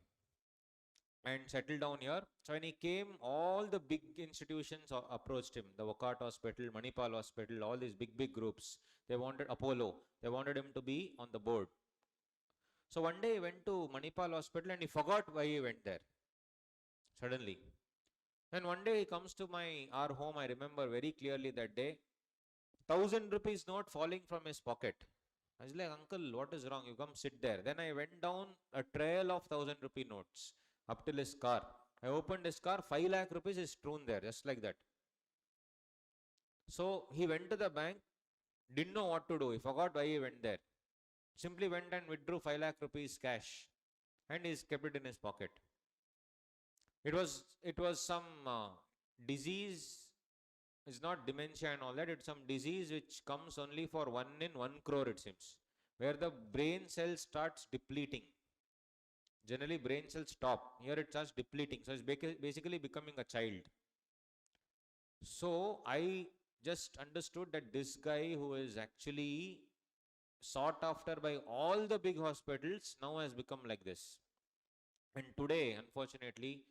and settle down here. So when he came, all the big institutions approached him. The Wockhardt Hospital, Manipal Hospital, all these big groups. They wanted Apollo. They wanted him to be on the board. So one day he went to Manipal Hospital and he forgot why he went there. Suddenly. And one day he comes to our home. I remember very clearly that day. 1,000 rupees note falling from his pocket. I was like, uncle, what is wrong? You come sit there. Then I went down a trail of 1,000 rupee notes up till his car. I opened his car, 5 lakh rupees is strewn there, just like that. So he went to the bank, didn't know what to do. He forgot why he went there. Simply went and withdrew 5 lakh rupees cash and he's kept it in his pocket. It was some disease. It's not dementia and all that. It's some disease which comes only for 1 in 1 crore, it seems, where the brain cells starts depleting. Generally, brain cells stop. Here it starts depleting. So it's basically becoming a child. So I just understood that this guy who is actually sought after by all the big hospitals now has become like this. And today, unfortunately,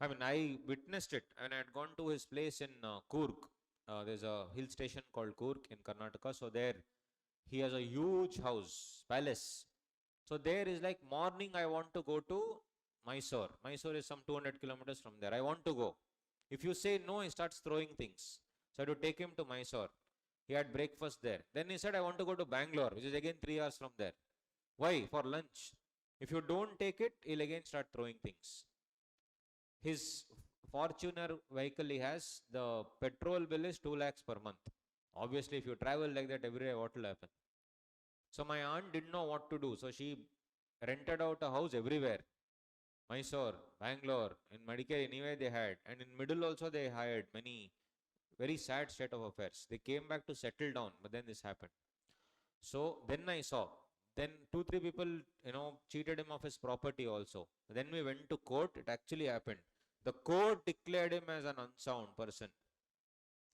I witnessed it and I had gone to his place in Coorg. There's a hill station called Coorg in Karnataka. So there he has a huge house, palace. So there is like morning I want to go to Mysore. Mysore is some 200 kilometers from there. I want to go. If you say no, he starts throwing things. So I had to take him to Mysore. He had breakfast there. Then he said, I want to go to Bangalore, which is again 3 hours from there. Why? For lunch. If you don't take it, he'll again start throwing things. His Fortuner vehicle he has, the petrol bill is 2 lakhs per month. Obviously, if you travel like that every day, what will happen? So my aunt didn't know what to do. So she rented out a house everywhere. Mysore, Bangalore, in Madikeri, anyway they had. And in middle also they hired many. Very sad state of affairs. They came back to settle down, but then this happened. So then I saw. Then 2-3 people, cheated him of his property also. Then we went to court. It actually happened. The court declared him as an unsound person.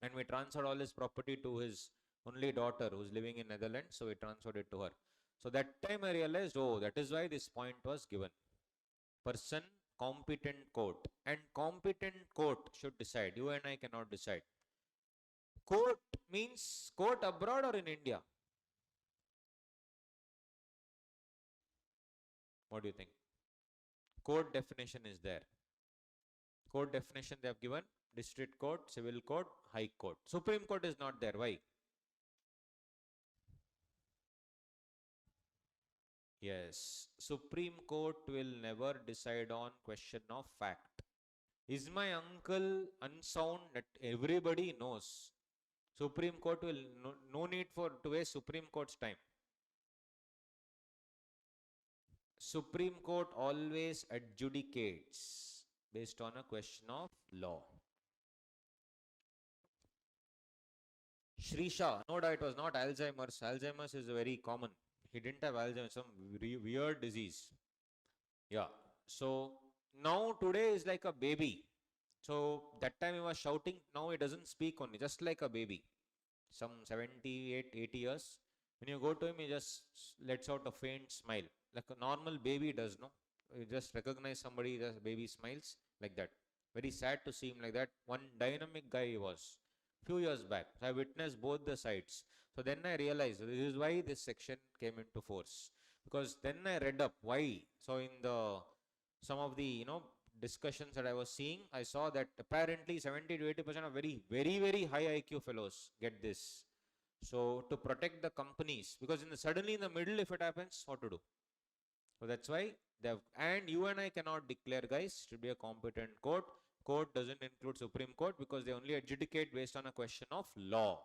And we transferred all his property to his only daughter who's living in Netherlands. So we transferred it to her. So that time I realized, that is why this point was given. Person, competent court. And competent court should decide. You and I cannot decide. Court means court abroad or in India? What do you think? Court definition is there. Court definition they have given: district court, civil court, high court. Supreme Court is not there. Why? Yes, Supreme Court will never decide on question of fact. Is my uncle unsound? That everybody knows. Supreme Court will no need to waste Supreme Court's time. Supreme Court always adjudicates based on a question of law. Shrisha, no doubt it was not Alzheimer's. Alzheimer's is very common. He didn't have Alzheimer's, some weird disease. Yeah. So now today is like a baby. So that time he was shouting. Now he doesn't speak only, just like a baby. Some 78, 80 years. When you go to him, he just lets out a faint smile, like a normal baby does. No, you just recognize somebody, the baby smiles like that. Very sad to see him like that. One dynamic guy he was. Few years back, so I witnessed both the sides. So then I realized this is why this section came into force. Because then I read up why. So in the some of the discussions that I was seeing, I saw that apparently 70 to 80% of very high IQ fellows get this. So to protect the companies, because suddenly in the middle, if it happens, what to do? So that's why they have, and you and I cannot declare, guys, should be a competent court. Court doesn't include Supreme Court because they only adjudicate based on a question of law.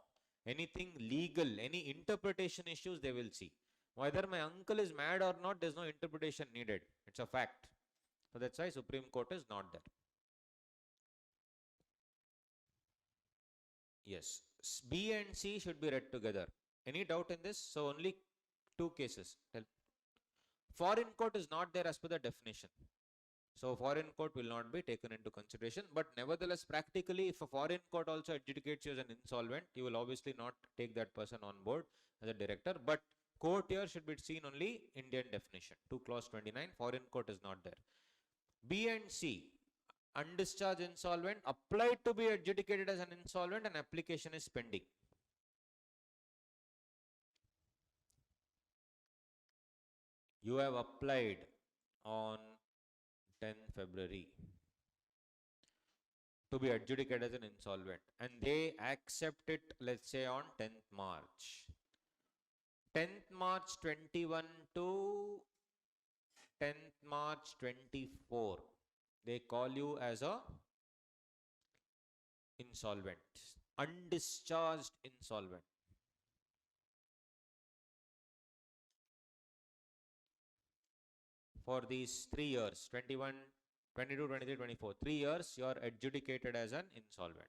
Anything legal, any interpretation issues, they will see. Whether my uncle is mad or not, there's no interpretation needed. It's a fact. So that's why Supreme Court is not there. Yes, B and C should be read together. Any doubt in this? So only two cases. Foreign court is not there as per the definition. So foreign court will not be taken into consideration. But nevertheless, practically, if a foreign court also adjudicates you as an insolvent, you will obviously not take that person on board as a director. But court here should be seen only Indian definition. 2 clause 29, foreign court is not there. B and C, undischarged insolvent, applied to be adjudicated as an insolvent, and application is pending. You have applied on 10th February to be adjudicated as an insolvent, and they accept it, let's say, on 10th March. 10th March 21 to 10th March 24. They call you as a insolvent, undischarged insolvent. For these 3 years, 21, 22, 23, 24, 3 years, you are adjudicated as an insolvent.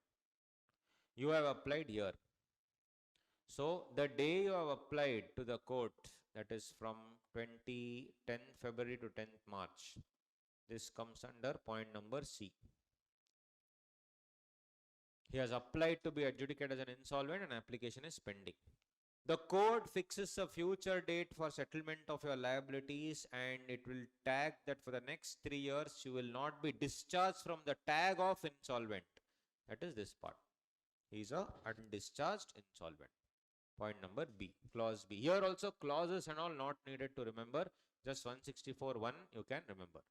You have applied here. So the day you have applied to the court, that is from 10th February to 10th March, this comes under point number C. He has applied to be adjudicated as an insolvent and application is pending. The court fixes a future date for settlement of your liabilities, and it will tag that for the next 3 years you will not be discharged from the tag of insolvent. That is this part. He is a undischarged insolvent. Point number B, clause B. Here also clauses and all not needed to remember. Just 164.1 you can remember.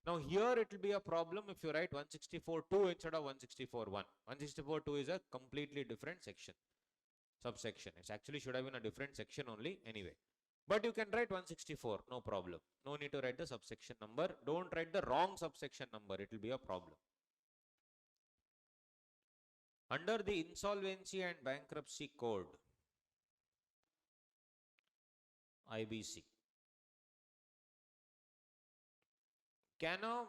Now here it will be a problem if you write 164.2 instead of 164.1. 164.2 is a completely different section. Subsection. It actually should have been a different section only anyway. But you can write 164, no problem. No need to write the subsection number. Don't write the wrong subsection number. It will be a problem. Under the Insolvency and Bankruptcy Code, IBC, can a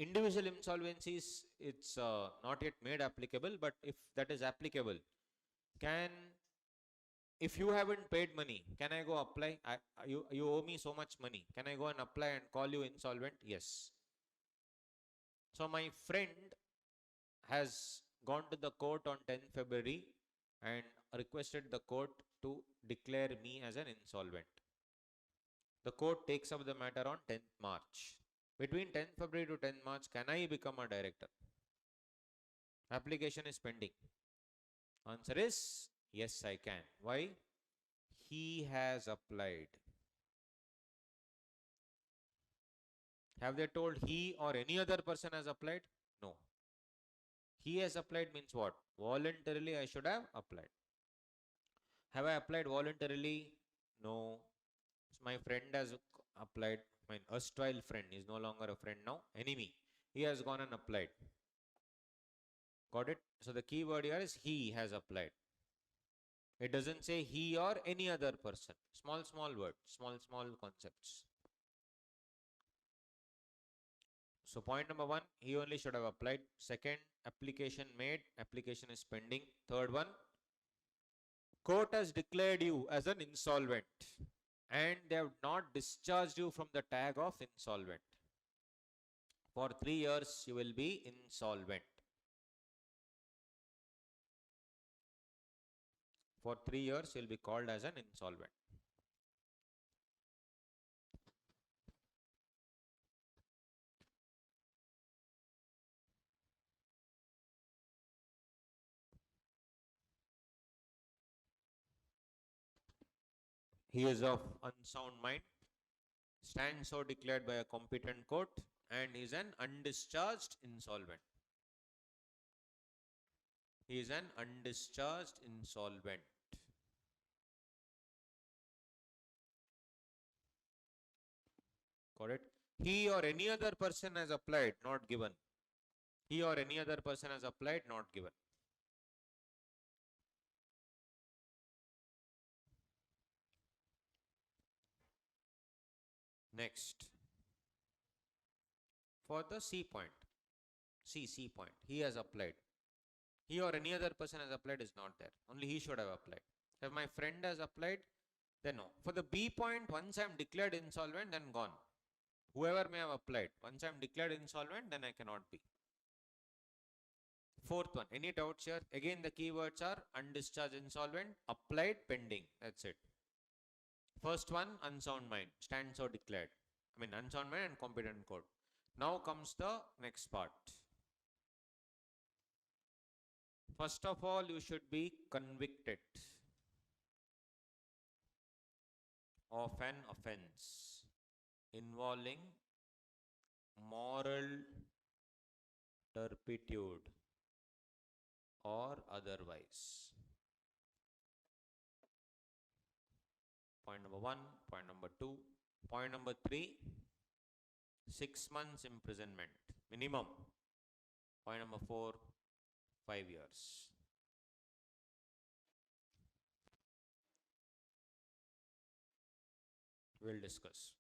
individual insolvencies, it's not yet made applicable, but if that is applicable, if you haven't paid money, can I go apply? You owe me so much money. Can I go and apply and call you insolvent? Yes. So my friend has gone to the court on 10th February and requested the court to declare me as an insolvent. The court takes up the matter on 10th March. Between 10th February to 10th March, can I become a director? Application is pending. Answer is yes, I can. Why? He has applied. Have they told he or any other person has applied? No. He has applied means what? Voluntarily I should have applied. Have I applied voluntarily? No. My friend has applied. My erstwhile friend is no longer a friend now. Enemy. He has gone and applied. Got it? So the key word here is he has applied. It doesn't say he or any other person. Small, small words, small, small concepts. So point number one, he only should have applied. Second, application made, application is pending. Third one, court has declared you as an insolvent and they have not discharged you from the tag of insolvent. For 3 years, you will be insolvent. For 3 years, you will be called as an insolvent. He is of unsound mind, stands so declared by a competent court, and is an undischarged insolvent. He is an undischarged insolvent. Got it? He or any other person has applied, not given. He or any other person has applied, not given. Next. For the C point. C point. He has applied. He or any other person has applied is not there. Only he should have applied. If my friend has applied, then no. For the B point, once I am declared insolvent, then gone. Whoever may have applied. Once I am declared insolvent, then I cannot be. Fourth one. Any doubts here? Again, the keywords are undischarged insolvent, applied, pending. That's it. First one, unsound mind. Stands or declared. I mean, unsound mind and competent court. Now comes the next part. First of all, you should be convicted of an offense involving moral turpitude or otherwise. Point number one, point number two, point number three, 6 months imprisonment minimum. Point number four, 5 years. We'll discuss.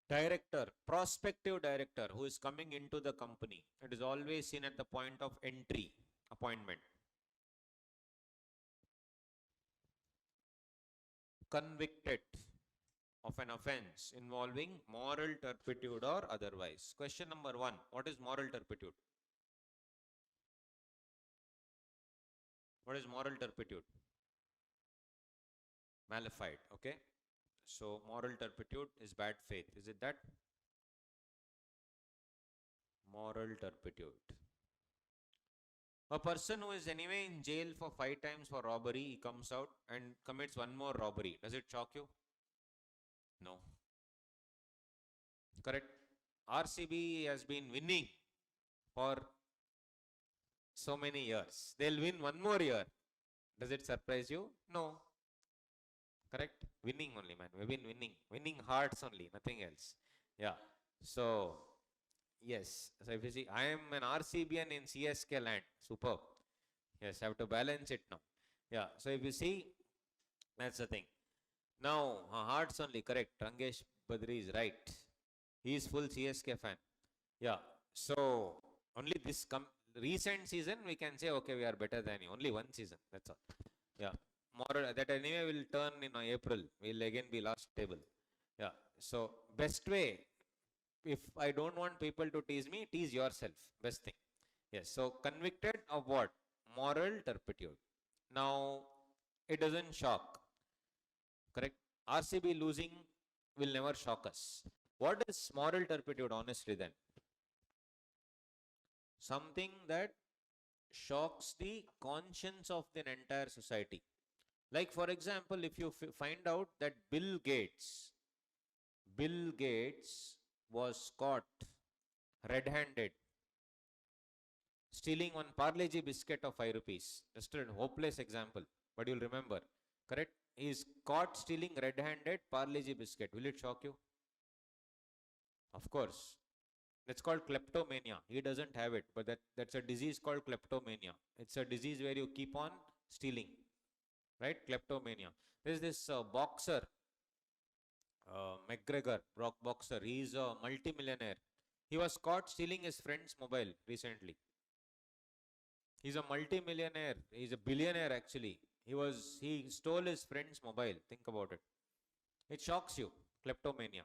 Director, prospective director who is coming into the company, it is always seen at the point of entry, appointment. Convicted of an offense involving moral turpitude or otherwise. Question number one, what is moral turpitude? What is moral turpitude? Malefied, okay? So moral turpitude is bad faith. Is it that? Moral turpitude. A person who is anyway in jail for 5 times for robbery, he comes out and commits one more robbery. Does it shock you? No. Correct. RCB has been winning for so many years. They'll win one more year. Does it surprise you? No. Correct? Winning only, man. We've been winning. Winning hearts only, nothing else. Yeah. So, yes. So, if you see, I am an RCBN in CSK land. Superb. Yes, I have to balance it now. Yeah. So, if you see, that's the thing. Now, hearts only, correct. Rangesh Badri is right. He is full CSK fan. Yeah. So, only this recent season, we can say, okay, we are better than you. Only one season. That's all. Yeah. Moral, that anyway will turn in April. We'll again be last table. Yeah. So, best way, if I don't want people to tease me, tease yourself. Best thing. Yes. So, convicted of what? Moral turpitude. Now, it doesn't shock. Correct? RCB losing will never shock us. What is moral turpitude, honestly, then? Something that shocks the conscience of the entire society. Like, for example, if you find out that Bill Gates was caught red-handed stealing one Parle-G biscuit of 5 rupees. Just a hopeless example, but you'll remember. Correct? He is caught stealing red-handed Parle-G biscuit. Will it shock you? Of course. That's called kleptomania. He doesn't have it, but that's a disease called kleptomania. It's a disease where you keep on stealing, right? Kleptomania. There's this boxer, McGregor, boxer. He's a multimillionaire. He was caught stealing his friend's mobile recently. He's a multimillionaire. He's a billionaire actually. He stole his friend's mobile. Think about it. It shocks you. Kleptomania.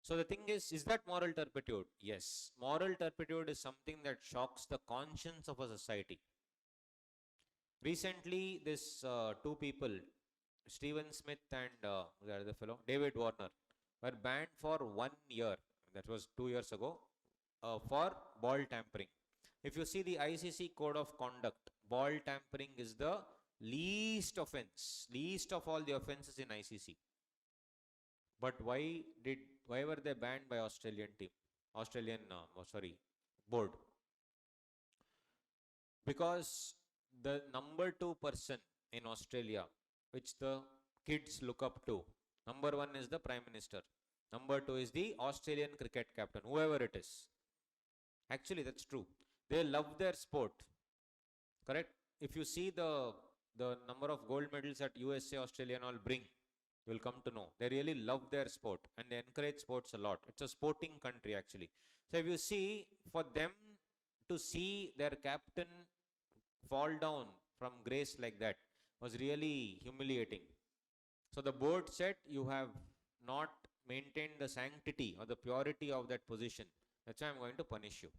So the thing is that moral turpitude? Yes. Moral turpitude is something that shocks the conscience of a society. Recently, this two people, Stephen Smith and the other fellow, David Warner, were banned for 1 year. That was 2 years ago, for ball tampering. If you see the ICC code of conduct, ball tampering is the least offense, least of all the offenses in ICC. But why were they banned by Australian team, Australian board? Because the number two person in Australia, which the kids look up to, number one is the Prime Minister. Number two is the Australian cricket captain, whoever it is. Actually, that's true. They love their sport. Correct? If you see the number of gold medals that USA, Australia and all bring, you will come to know. They really love their sport and they encourage sports a lot. It's a sporting country actually. So if you see, for them to see their captain fall down from grace like that was really humiliating. So the board said, you have not maintained the sanctity or the purity of that position. That's why I'm going to punish you.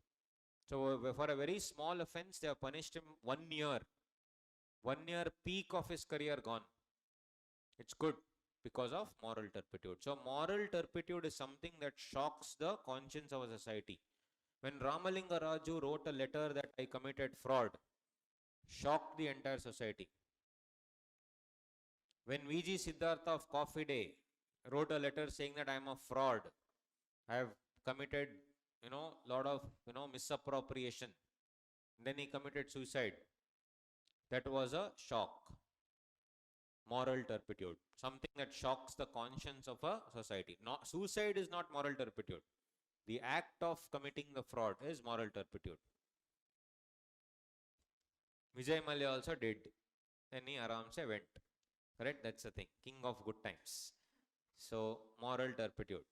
So for a very small offense, they have punished him 1 year. 1 year peak of his career gone. It's good because of moral turpitude. So moral turpitude is something that shocks the conscience of a society. When Ramalinga Raju wrote a letter that I committed fraud, shocked the entire society. When VG Siddhartha of Coffee Day wrote a letter saying that I am a fraud, I have committed, lot of, misappropriation. Then he committed suicide. That was a shock. Moral turpitude, something that shocks the conscience of a society. Suicide is not moral turpitude. The act of committing the fraud is moral turpitude. Vijay Mallya also did. Then he aramse went. Correct? That's the thing. King of good times. So, moral turpitude.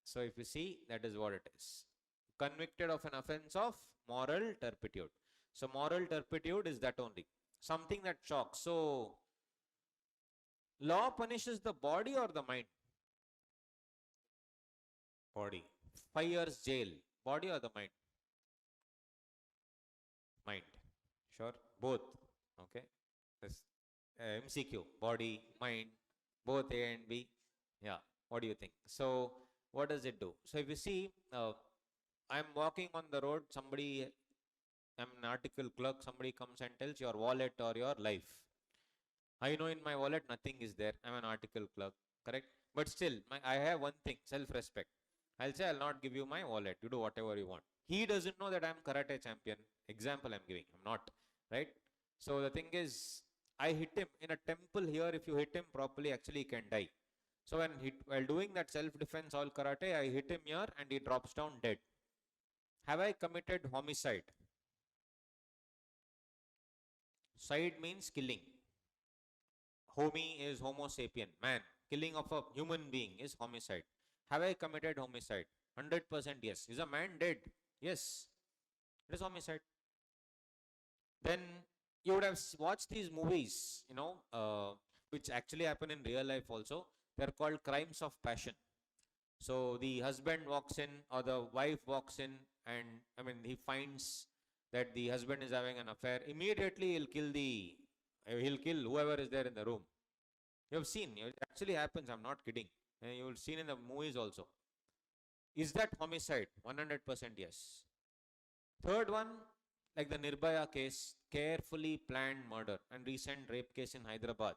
So, if you see, that is what it is. Convicted of an offense of moral turpitude. So, moral turpitude is that only. Something that shocks. So, law punishes the body or the mind? Body. 5 years jail. Body or the mind? Mind. Sure? Both. Okay. This MCQ. Body, mind, both A and B. Yeah. What do you think? So, what does it do? So, if you see, I'm walking on the road, I'm an article clerk, somebody comes and tells your wallet or your life. I know in my wallet nothing is there. I'm an article clerk, correct? But still, I have one thing, self-respect. I'll say I'll not give you my wallet. You do whatever you want. He doesn't know that I'm karate champion. Example I'm giving. I'm not, right? So the thing is, I hit him in a temple here. If you hit him properly, actually he can die. So while doing that self-defense all karate, I hit him here and he drops down dead. Have I committed homicide? Side means killing. Homi is Homo sapien, man. Killing of a human being is homicide. Have I committed homicide? 100% yes. Is a man dead? Yes. It is homicide. Then you would have watched these movies, which actually happen in real life also. They're called crimes of passion. So the husband walks in or the wife walks in and he finds that the husband is having an affair. Immediately he'll kill whoever is there in the room. You have seen, it actually happens, I'm not kidding. And you will see in the movies also. Is that homicide? 100% yes. Third one, like the Nirbhaya case, carefully planned murder and recent rape case in Hyderabad.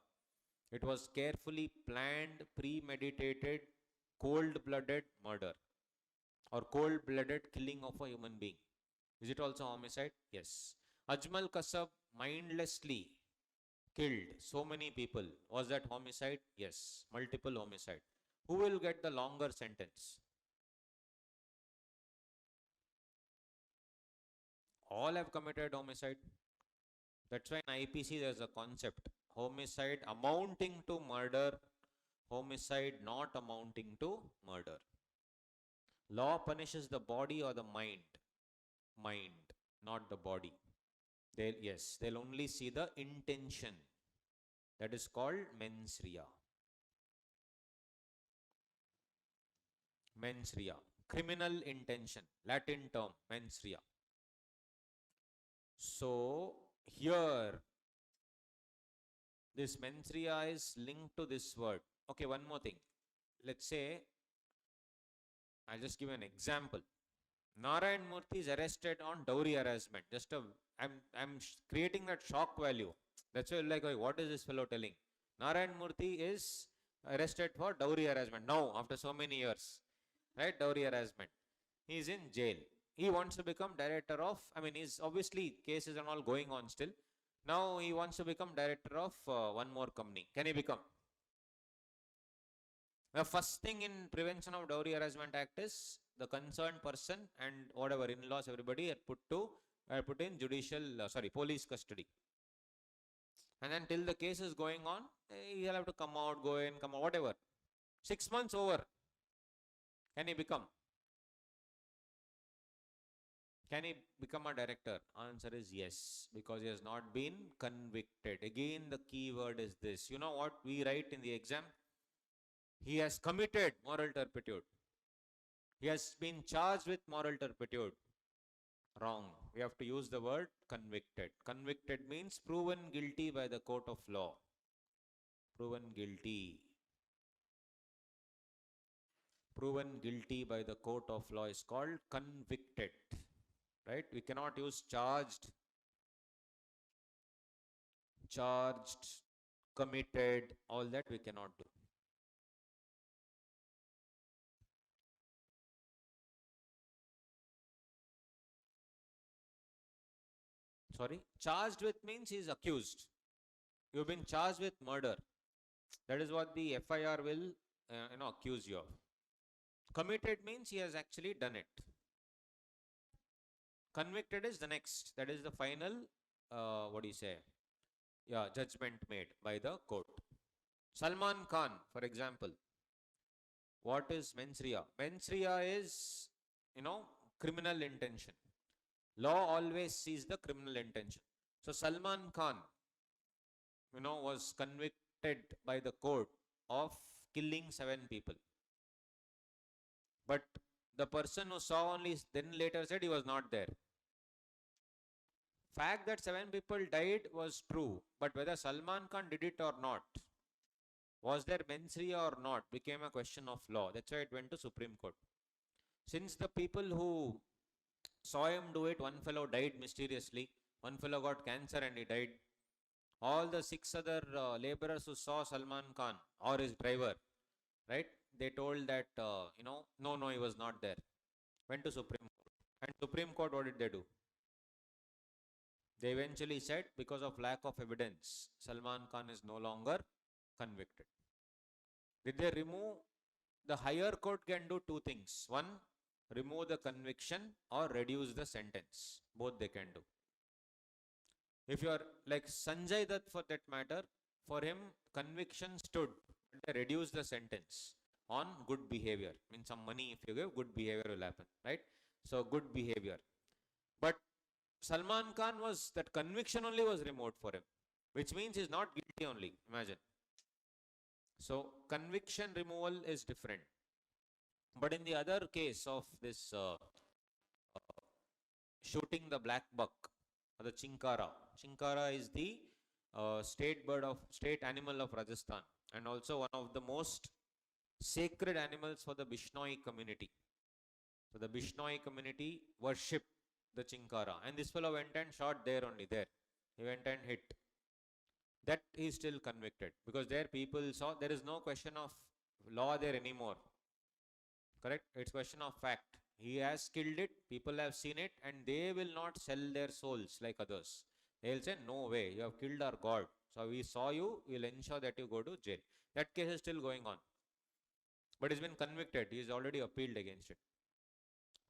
It was carefully planned, premeditated, cold-blooded murder or cold-blooded killing of a human being. Is it also homicide? Yes. Ajmal Kasab mindlessly killed so many people. Was that homicide? Yes. Multiple homicide. Who will get the longer sentence? All have committed homicide. That's why in IPC there's a concept, homicide amounting to murder, homicide not amounting to murder. Law punishes the body or the mind. Mind, not the body. They'll only see the intention. That is called mens rea. Mens rea. Criminal intention. Latin term, mens rea. So here, this mens rea is linked to this word. Okay, one more thing. Let's say, I'll just give an example. Narayan Murthy is arrested on dowry harassment. I'm creating that shock value. That's why like, what is this fellow telling? Narayan Murthy is arrested for dowry harassment now after so many years, right? Dowry harassment. He is in jail. He wants to become director of. He's obviously cases and all going on still. Now he wants to become director of one more company. Can he become? The first thing in Prevention of Dowry Harassment Act is the concerned person and whatever in-laws, everybody are put in police custody. And then till the case is going on, he'll have to come out, go in, come out, whatever. 6 months over. Can he become? Can he become a director? Answer is yes, because he has not been convicted. Again, the key word is this. You know what we write in the exam? He has committed moral turpitude. He has been charged with moral turpitude. Wrong. We have to use the word convicted. Convicted means proven guilty by the court of law. Proven guilty. Proven guilty by the court of law is called convicted. Right? We cannot use charged, committed, all that we cannot do. Sorry, charged with means he is accused. You've been charged with murder. That is what the FIR will accuse you of. Committed means he has actually done it. Convicted is the next. That is the final, judgment made by the court. Salman Khan, for example. What is mens rea? Mens rea is, criminal intention. Law always sees the criminal intention. So Salman Khan, was convicted by the court of killing 7 people. But the person who saw only then later said he was not there. Fact that 7 people died was true, but whether Salman Khan did it or not, was there mens rea or not, became a question of law. That's why it went to Supreme Court. Since the people who saw him do it, one fellow died mysteriously, one fellow got cancer and he died. All the 6 other laborers who saw Salman Khan or his driver, right, they told that, no, he was not there. Went to Supreme Court. And Supreme Court, what did they do? They eventually said, because of lack of evidence, Salman Khan is no longer convicted. Did they remove? The higher court can do 2 things. One, remove the conviction or reduce the sentence. Both they can do. If you are like Sanjay Dutt, for that matter, for him, conviction stood. They reduce the sentence on good behavior. Means some money, if you give, good behavior will happen. Right? So, good behavior. But Salman Khan that conviction only was removed for him, which means he is not guilty only. Imagine. So, conviction removal is different. But in the other case of this shooting the black buck, or the chinkara. Chinkara is the state animal of Rajasthan, and also one of the most sacred animals for the Bishnoi community. So the Bishnoi community worship the chinkara, and this fellow went and shot there. He went and hit. That he is still convicted, because there people saw, there is no question of law there anymore. Correct? It's question of fact. He has killed it, people have seen it, and they will not sell their souls like others. They will say, no way, you have killed our God. So we saw you, we will ensure that you go to jail. That case is still going on. But he's been convicted, he is already appealed against it.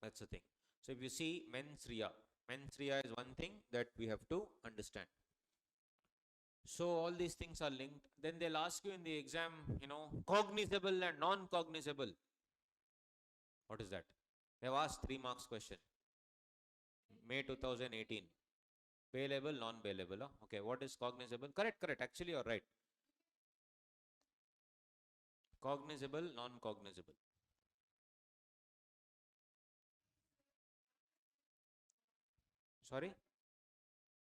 That's the thing. So if you see mens rea, Mens rea is one thing that we have to understand. So all these things are linked. Then they'll ask you in the exam, cognizable and non-cognizable. What is that? They've asked 3 marks question. May 2018. Bailable, non-bailable. Huh? Okay, what is cognizable? Correct. Actually, you're right. Cognizable, non-cognizable. Sorry?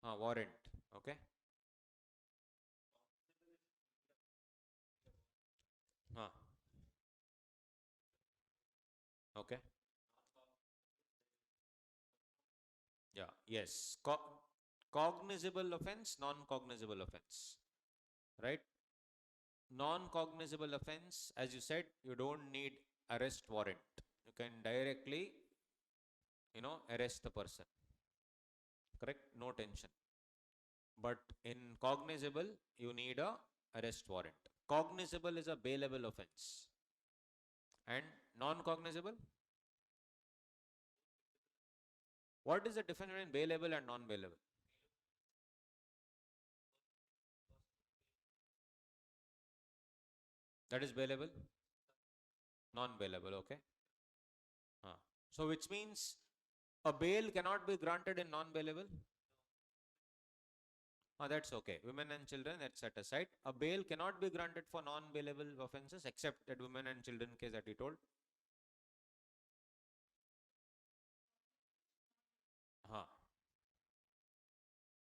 Warrant. Okay. Huh. Okay. Yeah. Yes. Cognizable offense, non-cognizable offense. Right? Non-cognizable offense, as you said, you don't need arrest warrant. You can directly, arrest the person. Correct? No tension. But in cognizable, you need a arrest warrant. Cognizable is a bailable offense. And non-cognizable? What is the difference between bailable and non-bailable? That is bailable? Non-bailable, okay. So which means a bail cannot be granted in non-bailable? That's okay. Women and children, that's set aside. A bail cannot be granted for non-bailable offences except that women and children case that he told.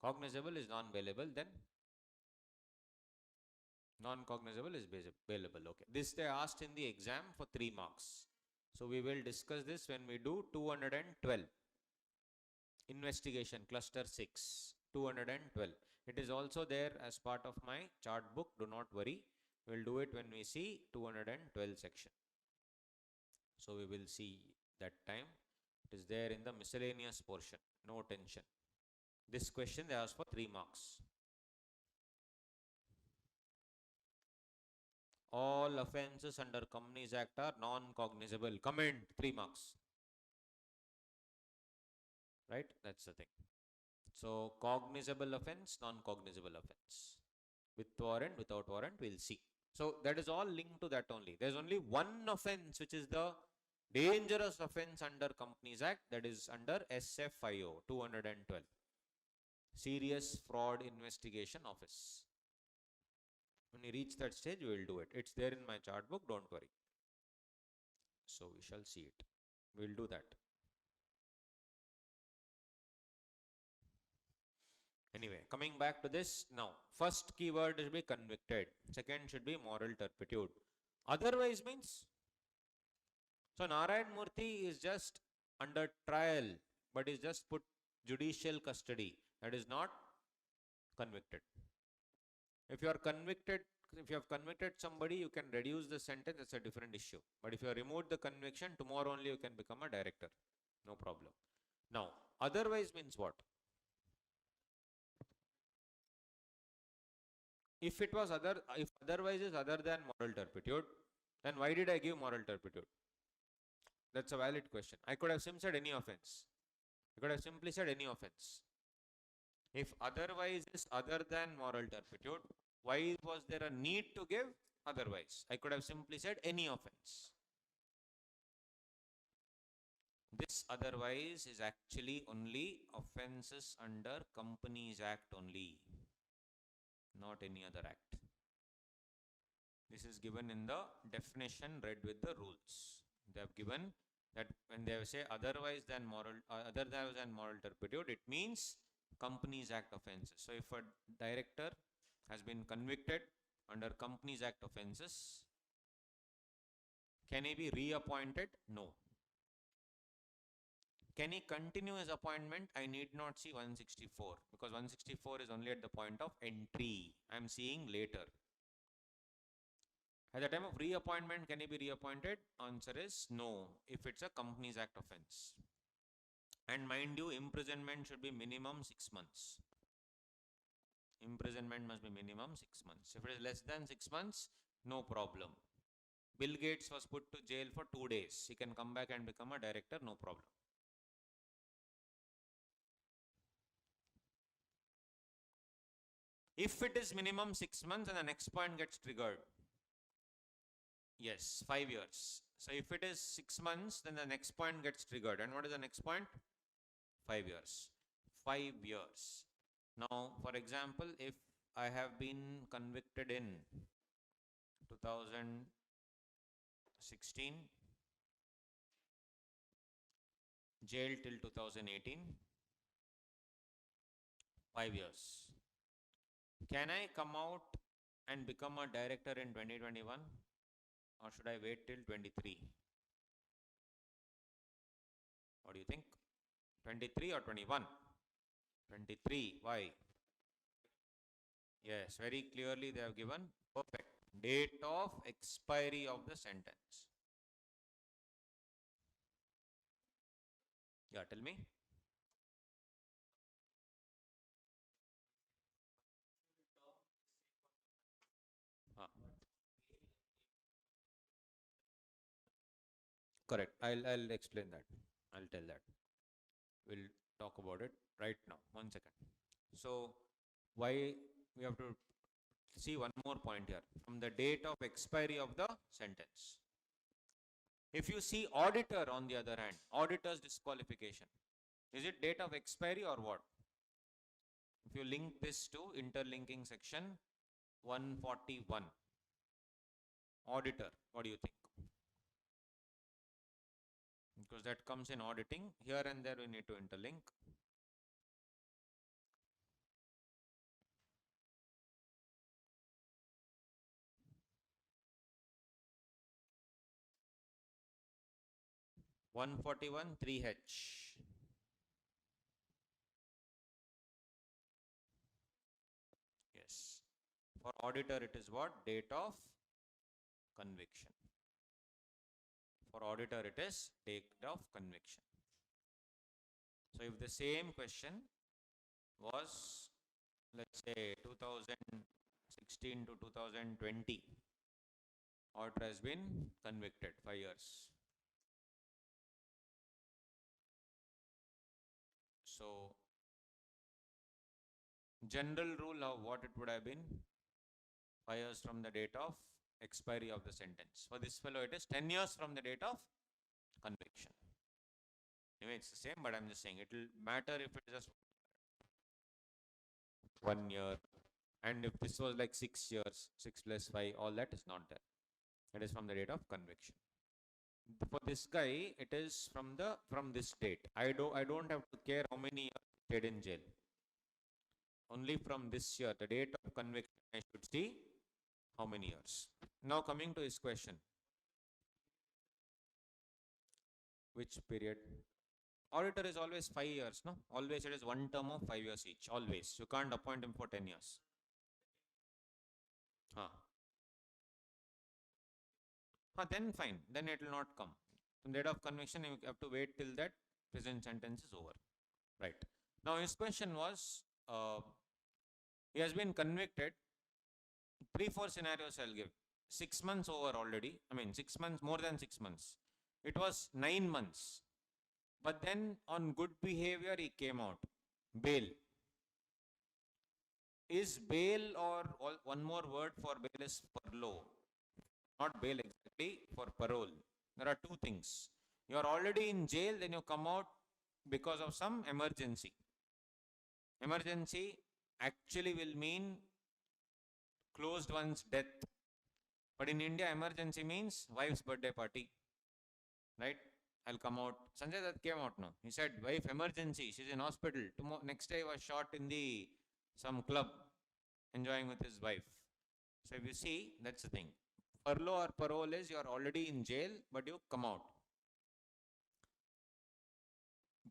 Cognizable is non-bailable, then non-cognizable is bailable. Okay. This they asked in the exam for 3 marks. So we will discuss this when we do 212. Investigation cluster 6. 212. It is also there as part of my chart book. Do not worry. We'll do it when we see 212 section. So we will see that time. It is there in the miscellaneous portion. No tension. This question they asked for 3 marks. All offences under Companies Act are non-cognizable. Comment 3 marks. Right? That's the thing. So cognizable offence, non-cognizable offence. With warrant, without warrant, we'll see. So that is all linked to that only. There's only one offence which is the dangerous offence under Companies Act, that is under SFIO 212. Serious Fraud Investigation Office. When we reach that stage, we will do it. It's there in my chart book, don't worry. So we shall see it. We'll do that. Anyway, coming back to this now. First keyword should be convicted. Second should be moral turpitude. Otherwise means? So Narayan Murthy is just under trial, but is just put judicial custody. That is not convicted. If you are convicted, if you have convicted somebody, you can reduce the sentence. That's a different issue. But if you have removed the conviction, tomorrow only you can become a director. No problem. Now, otherwise means what? If it was if otherwise is other than moral turpitude, then why did I give moral turpitude? That's a valid question. I could have simply said any offense. I could have simply said any offense. If otherwise is other than moral turpitude, why was there a need to give otherwise? I could have simply said any offense. This otherwise is actually only offenses under Companies Act only, not any other act. This is given in the definition read with the rules. They have given that when they say otherwise than moral, other than moral turpitude, it means Companies Act offences. So if a director has been convicted under Companies Act offences, can he be reappointed? No. Can he continue his appointment? I need not see 164 because 164 is only at the point of entry. I am seeing later. At the time of reappointment, can he be reappointed? Answer is no, if it's a Companies Act offense. And mind you, imprisonment should be minimum 6 months. Imprisonment must be minimum 6 months. If it is less than 6 months, no problem. Bill Gates was put to jail for 2 days. He can come back and become a director, no problem. If it is minimum 6 months, and the next point gets triggered. Yes, 5 years. So if it is 6 months, then the next point gets triggered. And what is the next point? 5 years. 5 years. Now, for example, if I have been convicted in 2016, jail till 2018, 5 years. Can I come out and become a director in 2021, or should I wait till 23? What do you think? 23 or 21? 23. Why? Yes, very clearly they have given perfect date of expiry of the sentence. Yeah, tell me. Ah, correct. I'll explain that. I'll tell that. We'll talk about it right now. 1 second. So why we have to see one more point here from the date of expiry of the sentence. If you see auditor on the other hand, auditor's disqualification, is it date of expiry or what? If you link this to interlinking section 141, auditor, what do you think? Because that comes in auditing, here and there we need to interlink. One 41 3H. Yes. For auditor, it is what? Date of conviction. For auditor, it is date of conviction. So if the same question was, let's say 2016 to 2020, auditor has been convicted 5 years. So general rule of what it would have been, 5 years from the date of expiry of the sentence. For this fellow, it is 10 years from the date of conviction. Anyway, it's the same, but I'm just saying it will matter if it is just 1 year. And if this was like 6 years, 6 plus 5, all that is not there. It is from the date of conviction. For this guy, it is from this date. I don't have to care how many years he stayed in jail. Only from this year, the date of conviction, I should see how many years. Now coming to his question. Which period? Auditor is always 5 years, no? Always it is one term of 5 years each. Always. You can't appoint him for 10 years. Then fine. Then it will not come. From date of conviction, you have to wait till that prison sentence is over. Right. Now his question was, he has been convicted. 3-4 scenarios I'll give. 6 months over already. 6 months, more than 6 months. It was 9 months. But then on good behavior, he came out. Bail. Is bail, or one more word for bail is furlough. Not bail exactly, for parole. There are two things. You are already in jail, then you come out because of some emergency. Emergency actually will mean closed one's death. But in India, emergency means wife's birthday party. Right? I'll come out. Sanjay Dutt came out now. He said, wife emergency, she's in hospital. Next day he was shot in some club, enjoying with his wife. So if you see, that's the thing. Furlough or parole is you are already in jail, but you come out.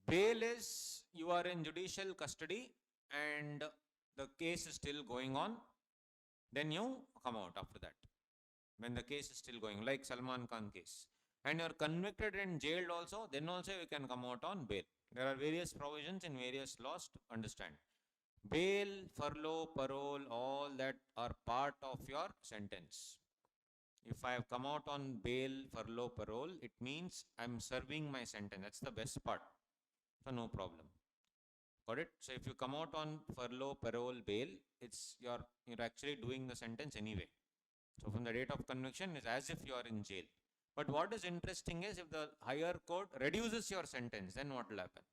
Bail is you are in judicial custody and the case is still going on. Then you come out after that. When the case is still going, like Salman Khan case. And you are convicted and jailed also, then also you can come out on bail. There are various provisions in various laws to understand. Bail, furlough, parole, all that are part of your sentence. If I have come out on bail, furlough, parole, it means I'm serving my sentence. That's the best part. So no problem. Got it? So if you come out on furlough, parole, bail, you're actually doing the sentence anyway. So from the date of conviction is as if you are in jail. But what is interesting is if the higher court reduces your sentence, then what will happen?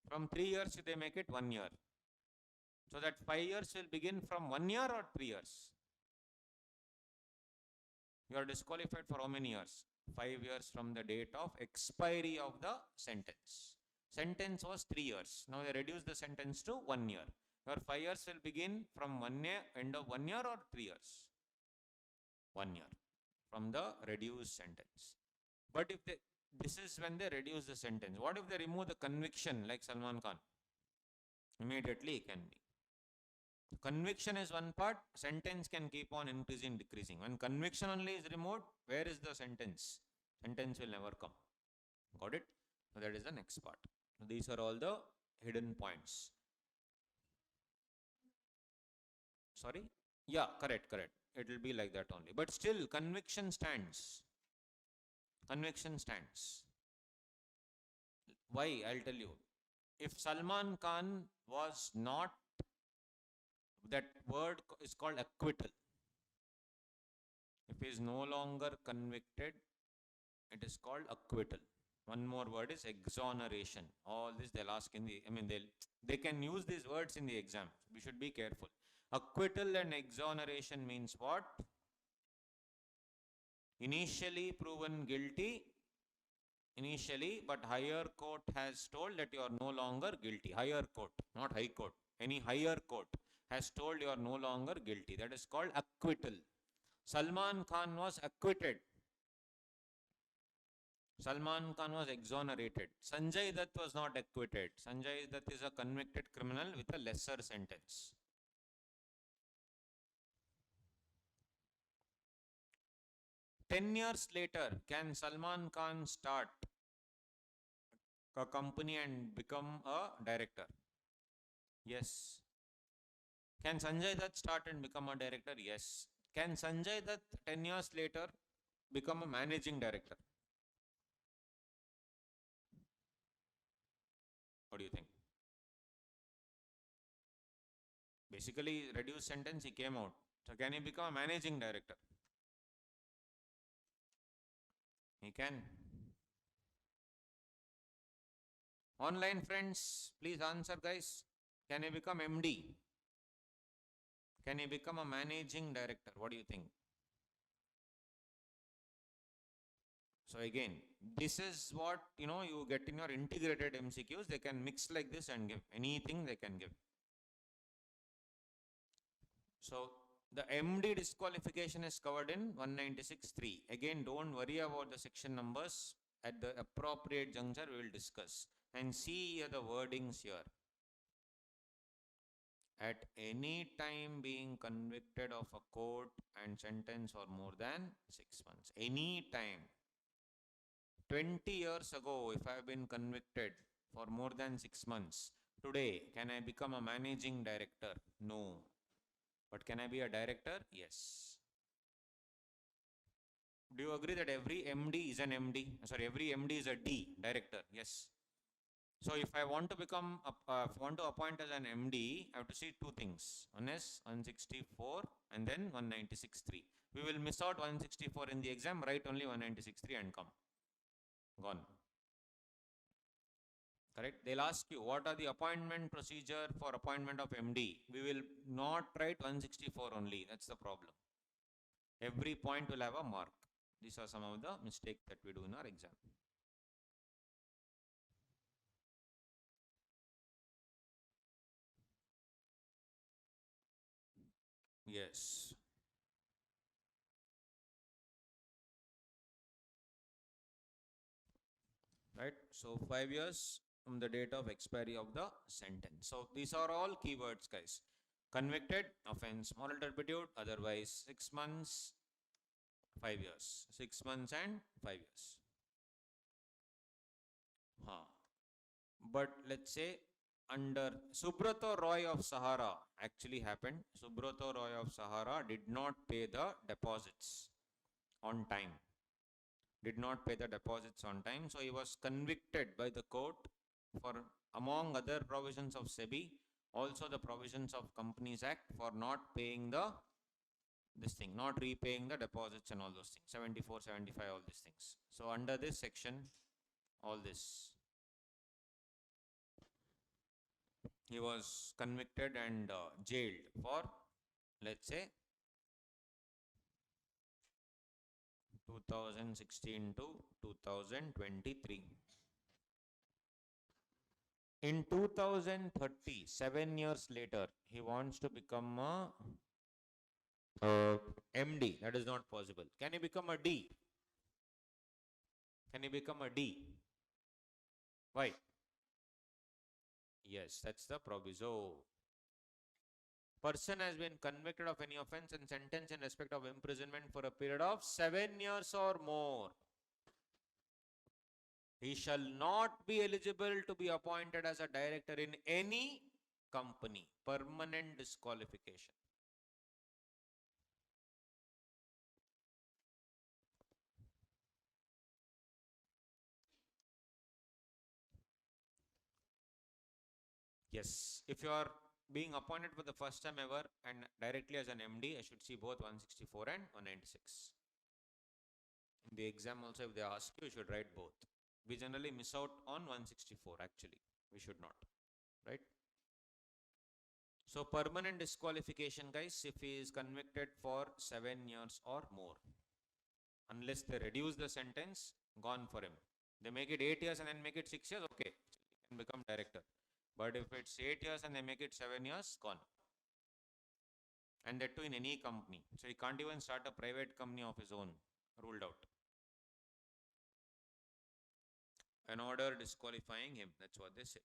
From 3 years, they make it 1 year. So that 5 years will begin from 1 year or 3 years. You are disqualified for how many years? 5 years from the date of expiry of the sentence. Sentence was 3 years. Now they reduce the sentence to 1 year. Your 5 years will begin from 1 year, end of 1 year or 3 years? 1 year from the reduced sentence. But if this is when they reduce the sentence. What if they remove the conviction like Salman Khan? Immediately it can be. Conviction is one part, sentence can keep on increasing, decreasing. When conviction only is removed, where is the sentence? Sentence will never come. Got it? So that is the next part. So these are all the hidden points. Sorry? Yeah, correct. It will be like that only. But still, conviction stands. Conviction stands. Why? I'll tell you. If Salman Khan was not, that word is called acquittal. If he is no longer convicted, it is called acquittal. One more word is exoneration. All this they'll ask in the, they can use these words in the exam. We should be careful. Acquittal and exoneration means what? Initially proven guilty, but higher court has told that you are no longer guilty. Higher court, not high court. Any higher court has told you are no longer guilty. That is called acquittal. Salman Khan was acquitted. Salman Khan was exonerated. Sanjay Dutt was not acquitted. Sanjay Dutt is a convicted criminal with a lesser sentence. Ten years later, can Salman Khan start a company and become a director? Yes. Can Sanjay Dutt start and become a director? Yes. Can Sanjay Dutt 10 years later become a managing director? What do you think? Basically, reduced sentence, he came out. So can he become a managing director? He can. Online friends, please answer guys. Can he become MD? Can he become a managing director? What do you think? So again, this is what, you get in your integrated MCQs. They can mix like this and give anything they can give. So the MD disqualification is covered in 196.3. Again, don't worry about the section numbers. At the appropriate juncture, we will discuss. And see here the wordings here. At any time being convicted of a court and sentenced for more than 6 months. Any time. 20 years ago, if I have been convicted for more than 6 months, today, can I become a managing director? No. But can I be a director? Yes. Do you agree that every MD is an MD? Sorry, every MD is a D, director. Yes. So if I want to become, want to appoint as an MD, I have to see two things. One is 164 and then 196.3. We will miss out 164 in the exam, write only 196.3 and come. Gone. Correct? They'll ask you, what are the appointment procedure for appointment of MD? We will not write 164 only. That's the problem. Every point will have a mark. These are some of the mistakes that we do in our exam. Yes. Right? So 5 years from the date of expiry of the sentence. So these are all keywords, guys. Convicted, offense, moral turpitude, otherwise 6 months, 5 years. 6 months and 5 years. But let's say under Subrato Roy of Sahara actually happened. Subrato Roy of Sahara did not pay the deposits on time. Did not pay the deposits on time. So he was convicted by the court for among other provisions of SEBI, also the provisions of Companies Act for not paying not repaying the deposits and all those things, 74, 75, all these things. So under this section, all this, he was convicted and jailed for, let's say, 2016 to 2023. In 2030, 7 years later, he wants to become a MD. That is not possible. Can he become a D? Can he become a D? Why? Yes, that's the proviso. Person has been convicted of any offense and sentenced in respect of imprisonment for a period of 7 years or more. He shall not be eligible to be appointed as a director in any company. Permanent disqualification. Yes, if you are being appointed for the first time ever and directly as an MD, I should see both 164 and 196. In the exam also, if they ask you, you should write both. We generally miss out on 164 actually. We should not, right? So permanent disqualification, guys, if he is convicted for 7 years or more. Unless they reduce the sentence, gone for him. They make it 8 years and then make it 6 years, okay, he can become director. But if it's 8 years and they make it 7 years, gone. And that too in any company. So he can't even start a private company of his own, ruled out. An order disqualifying him, that's what they say.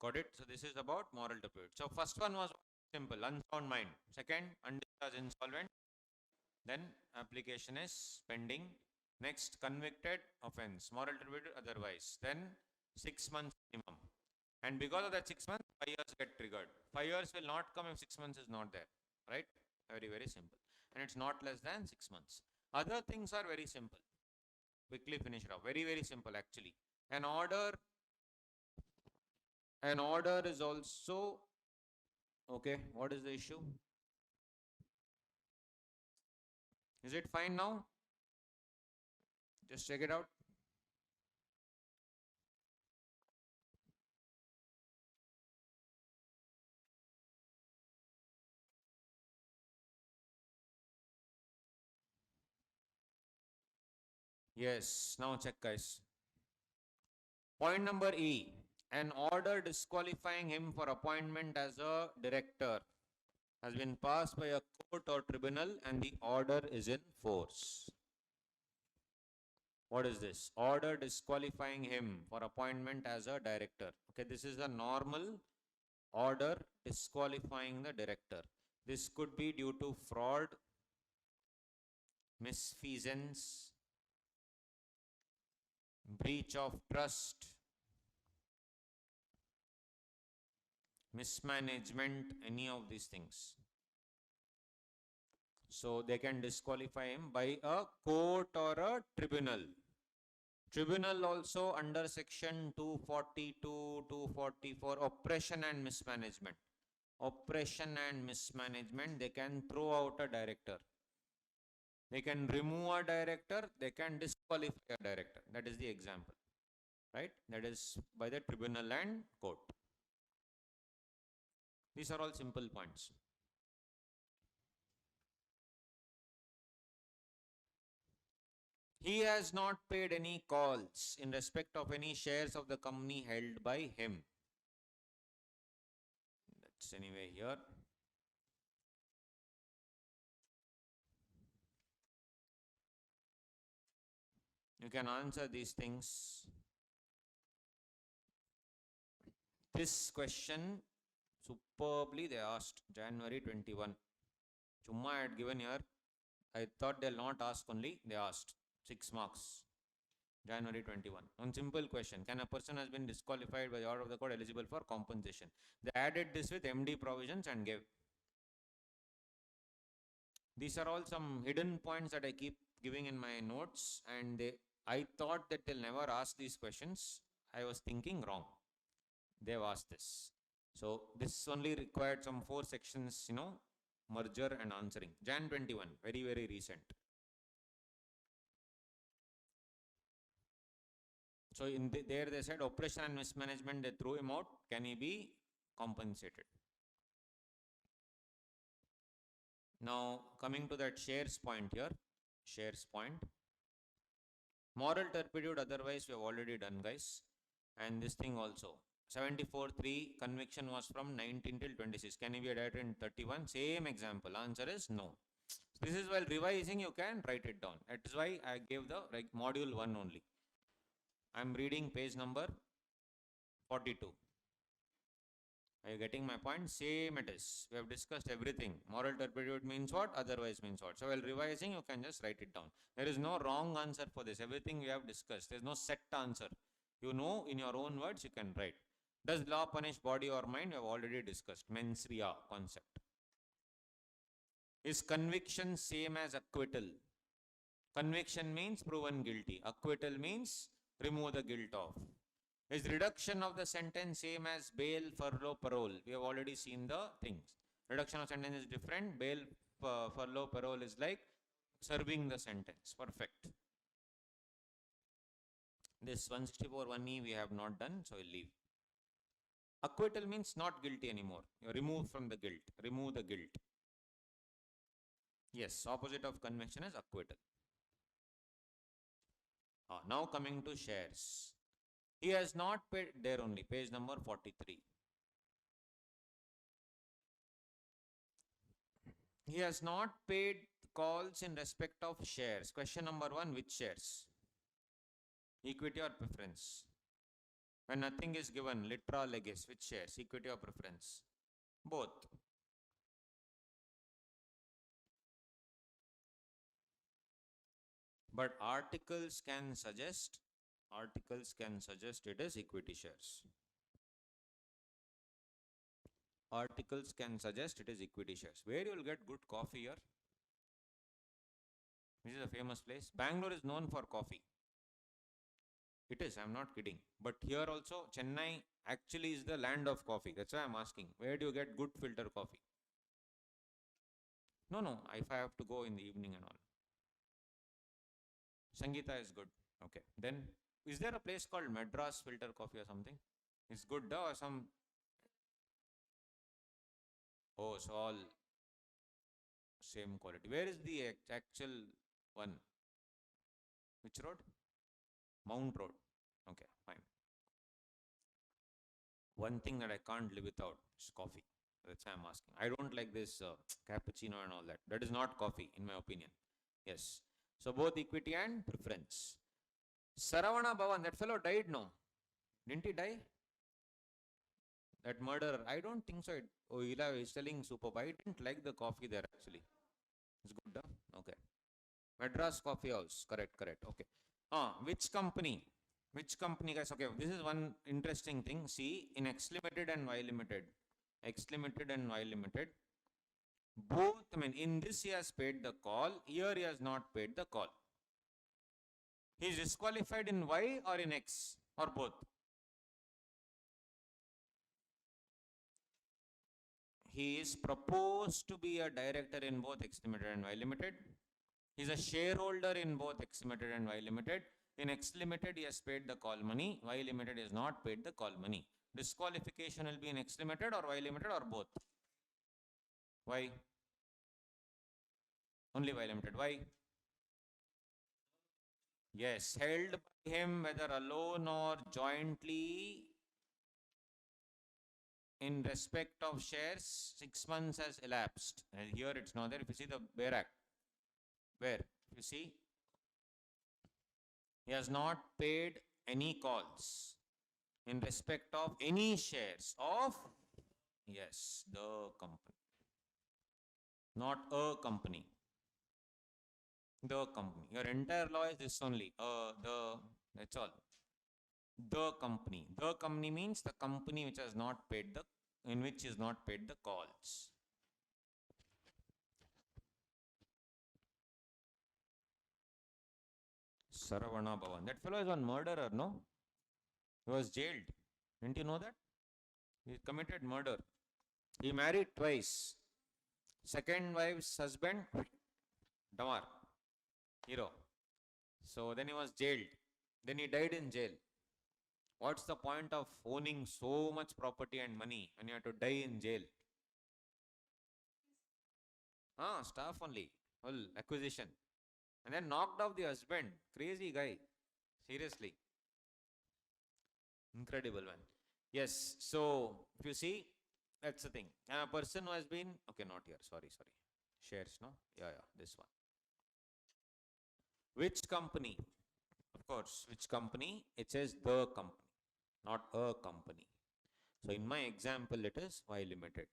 Got it? So this is about moral turpitude. So first one was simple, unsound mind. Second, undischarged insolvent. Then application is pending. Next, convicted offense, moral turpitude otherwise. Then 6 months minimum. And because of that 6 months, 5 years get triggered. 5 years will not come if 6 months is not there. Right? Very, very simple. And it's not less than 6 months. Other things are very simple. Quickly finish it off. Very, very simple actually. An order is also, okay, what is the issue? Is it fine now? Just check it out. Yes, now check, guys. Point number E, an order disqualifying him for appointment as a director has been passed by a court or tribunal and the order is in force. What is this? Order disqualifying him for appointment as a director. Okay, this is a normal order disqualifying the director. This could be due to fraud, misfeasance, breach of trust, mismanagement, any of these things. So they can disqualify him by a court or a tribunal. Tribunal also under section 242, 244, oppression and mismanagement. Oppression and mismanagement, they can throw out a director. They can remove a director, they can disqualify a director. That is the example, right? That is by the tribunal and court. These are all simple points. He has not paid any calls in respect of any shares of the company held by him. That's anyway here. You can answer these things. This question superbly they asked January 21. Chumma I had given here. I thought they'll not ask only. They asked 6 marks. January 21. One simple question. Can a person has been disqualified by the order of the court eligible for compensation? They added this with MD provisions and gave. These are all some hidden points that I keep giving in my notes, and I thought that they'll never ask these questions. I was thinking wrong. They've asked this. So this only required some 4 sections, merger and answering. Jan 21, very, very recent. So there they said operation and mismanagement, they threw him out. Can he be compensated? Now coming to that shares point here, shares point. Moral turpitude, otherwise we have already done, guys. And this thing also. 74.3 conviction was from 19 till 26. Can he be a director in 31? Same example. Answer is no. This is while revising, you can write it down. That is why I gave the module 1 only. I am reading page number 42. Are you getting my point? Same it is. We have discussed everything. Moral turpitude means what? Otherwise means what? So while revising, you can just write it down. There is no wrong answer for this. Everything we have discussed. There is no set answer. You know, in your own words, you can write. Does law punish body or mind? We have already discussed. Mens rea concept. Is conviction same as acquittal? Conviction means proven guilty. Acquittal means remove the guilt of. Is reduction of the sentence same as bail, furlough, parole? We have already seen the things. Reduction of sentence is different. Bail, furlough, parole is like serving the sentence. Perfect. This 164 1E we have not done, so we'll leave. Acquittal means not guilty anymore. You remove from the guilt. Remove the guilt. Yes, opposite of conviction is acquittal. Now coming to shares. He has not paid, there only, page number 43. He has not paid calls in respect of shares. Question number 1, which shares? Equity or preference? When nothing is given, litera legis, which shares? Equity or preference? Both. But articles can suggest it is equity shares. Articles can suggest it is equity shares. Where you will get good coffee here? This is a famous place. Bangalore is known for coffee. It is, I'm not kidding. But here also, Chennai actually is the land of coffee. That's why I'm asking. Where do you get good filter coffee? No, if I have to go in the evening and all. Sangeeta is good. Okay. Then, is there a place called Madras filter coffee or something? It's good, or some... Oh, so all same quality. Where is the actual one? Which road? Mount Road. Okay, fine. One thing that I can't live without is coffee. That's why I'm asking. I don't like this cappuccino and all that. That is not coffee, in my opinion. Yes. So both equity and preference. Saravana Bhavan, that fellow died, no? Didn't he die? That murderer. I don't think so. Eli is telling superb. I didn't like the coffee there actually. It's good, huh? Okay. Madras Coffee House. Correct. Okay. Which company? Which company, guys? Okay, this is one interesting thing. See, in X Limited and Y Limited, both, I mean, in this he has paid the call, here he has not paid the call. He is disqualified in Y or in X, or both? He is proposed to be a director in both X Limited and Y Limited. He is a shareholder in both X Limited and Y Limited. In X Limited, he has paid the call money. Y Limited has not paid the call money. Disqualification will be in X Limited or Y Limited or both? Why? Only Y Limited. Why? Yes, held by him whether alone or jointly in respect of shares, 6 months has elapsed. And here it's not there. If you see the Bear Act, where? If you see, he has not paid any calls in respect of any shares of, yes, the company. Not a company. The company. Your entire law is this only. That's all. The company. The company means the company which has not paid the, in which is not paid the calls. Saravana Bhavan. That fellow is one murderer, no? He was jailed. Didn't you know that? He committed murder. He married twice. Second wife's husband, Damar, hero. So then he was jailed. Then he died in jail. What's the point of owning so much property and money when you have to die in jail? Staff only. Well, acquisition. And then knocked off the husband. Crazy guy. Seriously. Incredible one. Yes. So, if you see, that's the thing. A person who has been, okay, not here. Sorry. Shares, no? Yeah, this one. Which company? Of course, which company? It says the company, not a company. So, in my example, it is Y Limited.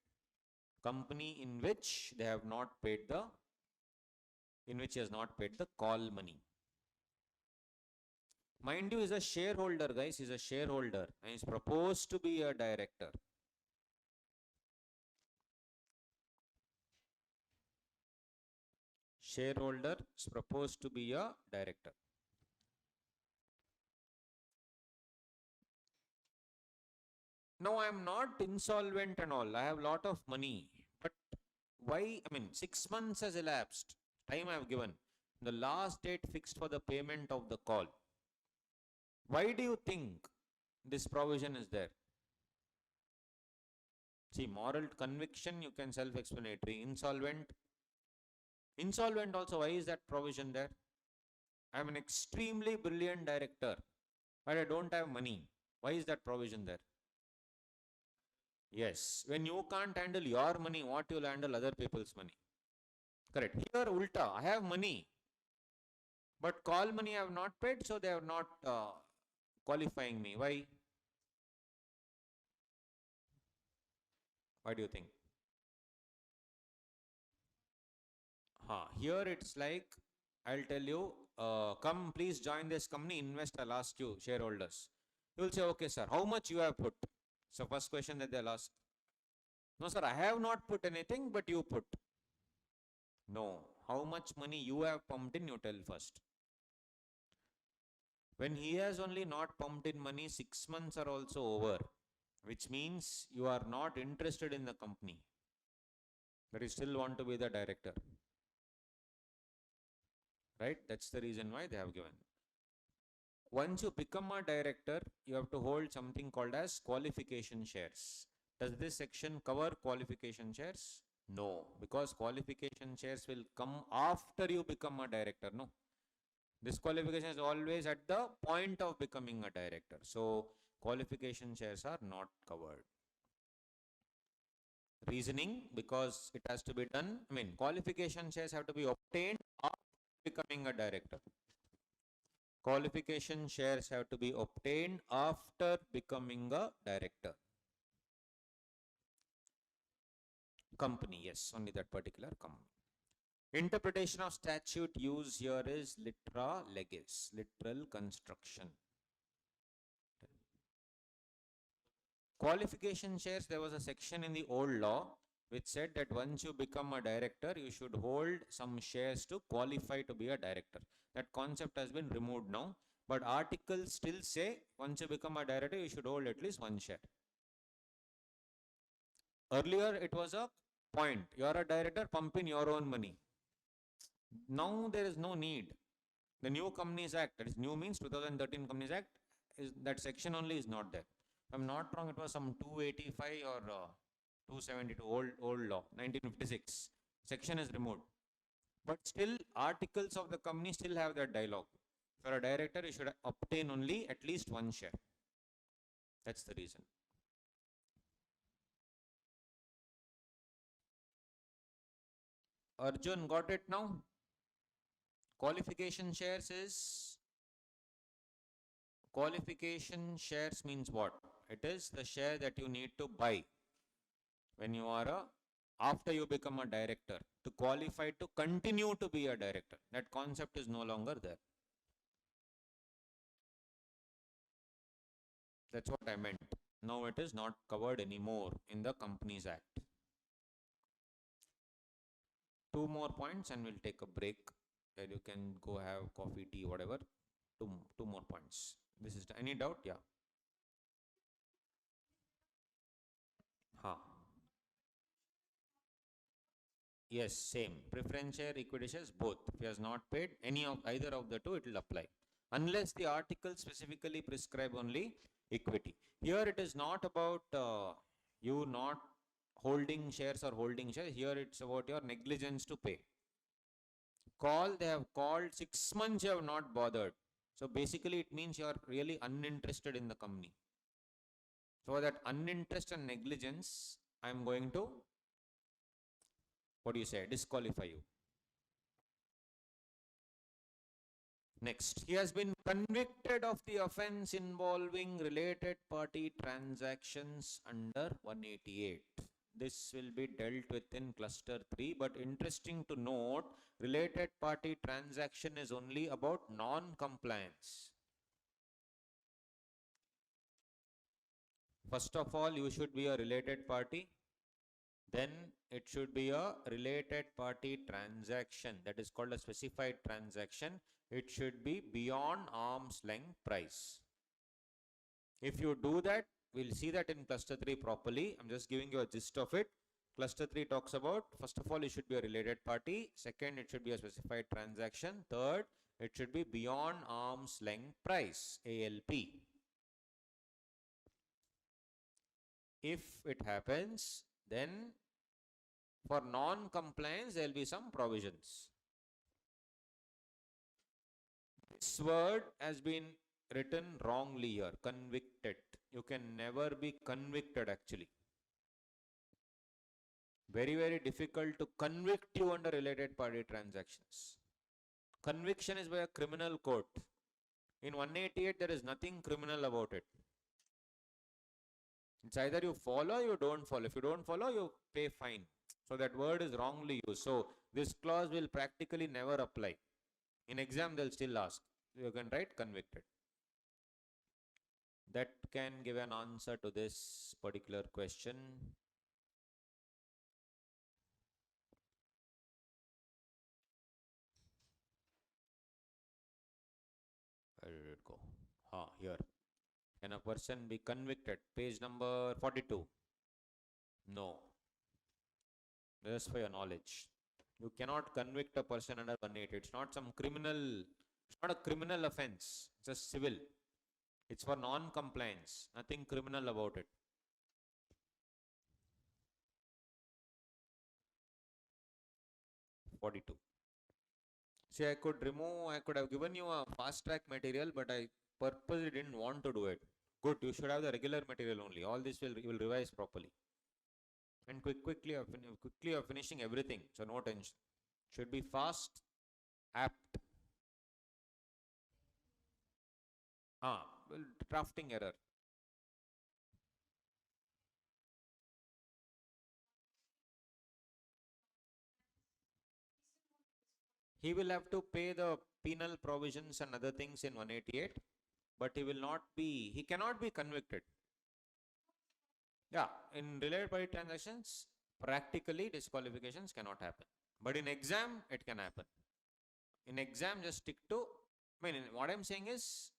Company in which they have not paid the, in which he has not paid the call money. Mind you, is a shareholder, guys. He's a shareholder and he's proposed to be a director. Shareholder is proposed to be a director. No, I am not insolvent and all. I have a lot of money. But why? I mean, 6 months has elapsed. Time I have given. The last date fixed for the payment of the call. Why do you think this provision is there? See, moral conviction, you can self-explanatory. Insolvent also, why is that provision there? I am an extremely brilliant director, but I don't have money. Why is that provision there? Yes, when you can't handle your money, what you'll handle other people's money? Correct. Here, ulta, I have money, but call money I have not paid, so they are not qualifying me. Why? Why do you think? Here it's like, I'll tell you, come please join this company, invest, I'll ask you, shareholders. You will say, okay, sir, how much you have put? So first question that they'll ask. No, sir, I have not put anything, but you put. No. How much money you have pumped in, you tell first. When he has only not pumped in money, 6 months are also over, which means you are not interested in the company, but you still want to be the director. Right? That's the reason why they have given. Once you become a director, you have to hold something called as qualification shares. Does this section cover qualification shares? No, because qualification shares will come after you become a director. No, this qualification is always at the point of becoming a director. So, qualification shares are not covered. Reasoning, because it has to be done. I mean, qualification shares have to be obtained after becoming a director. Qualification shares have to be obtained after becoming a director. Company, yes, only that particular company. Interpretation of statute use here is litera legis, literal construction. Qualification shares, there was a section in the old law which said that once you become a director, you should hold some shares to qualify to be a director. That concept has been removed now, but articles still say once you become a director, you should hold at least one share. Earlier, it was a point. You are a director, pump in your own money. Now there is no need. The new Companies Act, that is new means 2013 Companies Act, is that section only is not there. If I'm not wrong, it was some 285 or 272 old law, 1956. Section is removed. But still, articles of the company still have that dialogue. For a director, you should obtain only at least one share. That's the reason. Arjun, got it now? Qualification shares means what? It is the share that you need to buy when you are after you become a director to qualify to continue to be a director. That concept is no longer there. That's what I meant. Now it is not covered anymore in the Companies Act. 2 more points and we'll take a break. Then you can go have coffee, tea, whatever. two more points. This is any doubt? Yeah. Ha. Yes, same. Preference share, equity shares, both. If he has not paid any of either of the two, it will apply. Unless the article specifically prescribe only equity. Here it is not about you not holding shares or holding shares. Here it's about your negligence to pay. They have called 6 months, you have not bothered. So basically it means you are really uninterested in the company. So that uninterest and negligence, I am going to, what do you say, disqualify you. Next, he has been convicted of the offence involving related party transactions under 188. This will be dealt with in cluster 3, but interesting to note, related party transaction is only about non-compliance. First of all, you should be a related party. Then it should be a related party transaction. That is called a specified transaction. It should be beyond arm's length price. If you do that, we'll see that in cluster 3 properly. I'm just giving you a gist of it. Cluster 3 talks about, first of all, it should be a related party. Second, it should be a specified transaction. Third, it should be beyond arm's length price, ALP. If it happens, then for non-compliance, there will be some provisions. This word has been written wrongly here, convicted. You can never be convicted actually. Very, very difficult to convict you under related party transactions. Conviction is by a criminal court. In 188, there is nothing criminal about it. It's either you follow or you don't follow. If you don't follow, you pay fine. So that word is wrongly used. So this clause will practically never apply. In exam, they'll still ask. You can write convicted. That can give an answer to this particular question. Where did it go? Here. Can a person be convicted? Page number 42. No. Just for your knowledge. You cannot convict a person under 188. It's not some criminal, it's not a criminal offense. It's a civil. It's for non-compliance. Nothing criminal about it. (42). See, I could have given you a fast track material, but I purposely didn't want to do it. Good, you should have the regular material only. All this you will revise properly. And quickly you're finishing everything, so no tension. Should be fast, apt. Drafting error. He will have to pay the penal provisions and other things in 188, but he cannot be convicted. Yeah, in related party transactions, practically disqualifications cannot happen. But in exam, it can happen. In exam, just stick to, what I'm saying is,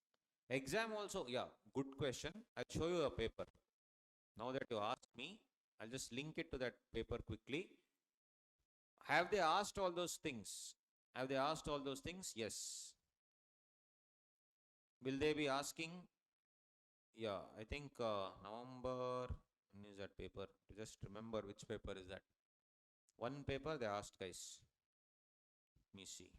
exam also, yeah, good question. I'll show you a paper. Now that you asked me, I'll just link it to that paper quickly. Have they asked all those things? Yes. Will they be asking? Yeah, I think November, when is that paper? Just remember which paper is that. One paper they asked, guys. Let me see.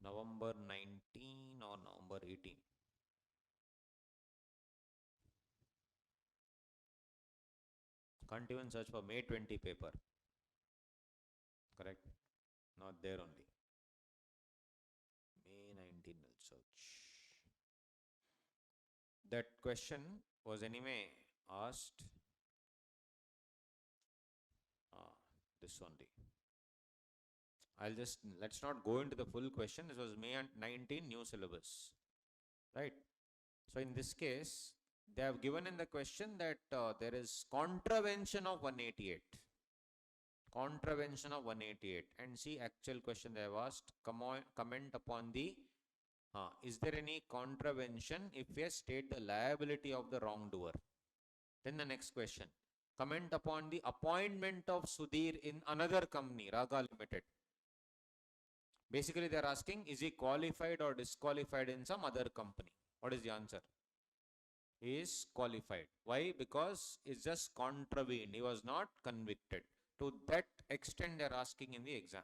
November 19 or November 18. Can't even search for May 20 paper. Correct? Not there only. May 19 will search. That question was anyway asked. This only. Let's not go into the full question. This was May 19 new syllabus. Right? So in this case, they have given in the question that there is contravention of 188. Contravention of 188. And see, actual question they have asked, comment upon the, is there any contravention? If yes, state the liability of the wrongdoer. Then the next question, comment upon the appointment of Sudhir in another company, Raga Limited. Basically, they are asking, is he qualified or disqualified in some other company? What is the answer? He is qualified. Why? Because it's just contravened. He was not convicted. To that extent, they are asking in the exam.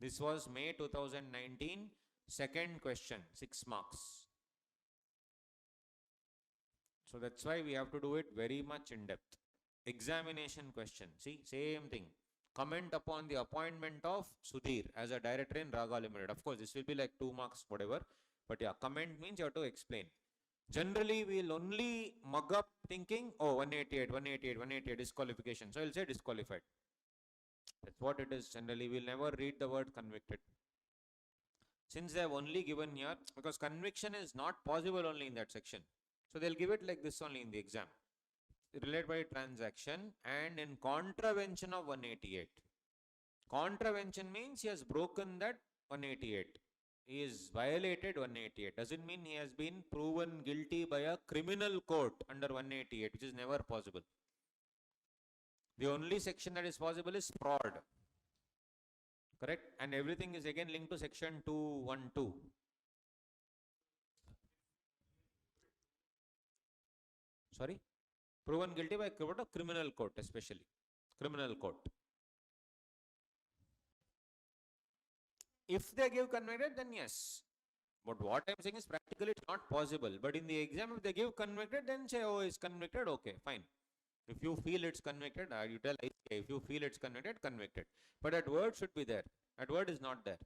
This was May 2019, second question, 6 marks. So that's why we have to do it very much in depth. Examination question. See, same thing. Comment upon the appointment of Sudhir as a director in Raga Limited. Of course, this will be like 2 marks, whatever. But yeah, comment means you have to explain. Generally, we'll only mug up thinking, oh, 188, 188, 188, disqualification. So I'll say disqualified. That's what it is. Generally, we'll never read the word convicted. Since they have only given here, because conviction is not possible only in that section. So they'll give it like this only in the exam. Related by transaction and in contravention of 188. Contravention means he has broken that 188. He is violated 188. Doesn't mean he has been proven guilty by a criminal court under 188, which is never possible. The only section that is possible is fraud. Correct? And everything is again linked to section 212. Sorry? Proven guilty by criminal court, especially. Criminal court. If they give convicted, then yes. But what I'm saying is practically it's not possible. But in the exam, if they give convicted, then say, oh, it's convicted, okay, fine. If you feel it's convicted, you tell ICAI, if you feel it's convicted, convicted. But that word should be there. That word is not there.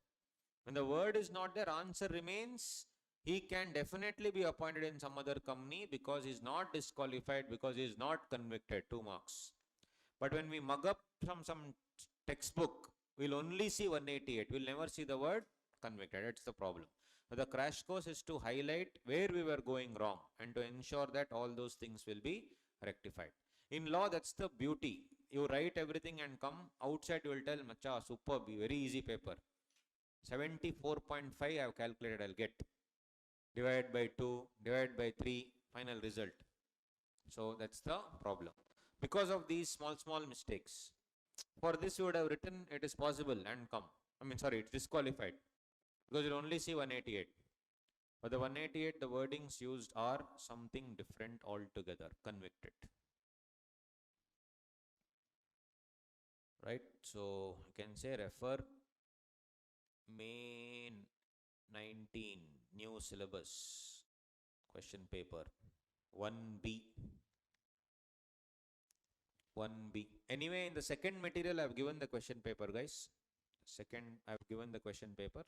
When the word is not there, answer remains, he can definitely be appointed in some other company because he is not disqualified, because he is not convicted, 2 marks. But when we mug up from some textbook, we'll only see 188. We'll never see the word convicted. That's the problem. So the crash course is to highlight where we were going wrong and to ensure that all those things will be rectified. In law, that's the beauty. You write everything and come outside, you will tell, Macha, superb, very easy paper. 74.5 I have calculated, I'll get. Divide by 2, divide by 3, final result. So that's the problem. Because of these small mistakes. For this you would have written, it is possible and come. It's disqualified. Because you'll only see 188. But the 188, the wordings used are something different altogether. Convicted. Right? So you can say refer May 19 new syllabus question paper 1B. Anyway, in the second material I have given the question paper, guys. Second, I have given the question paper.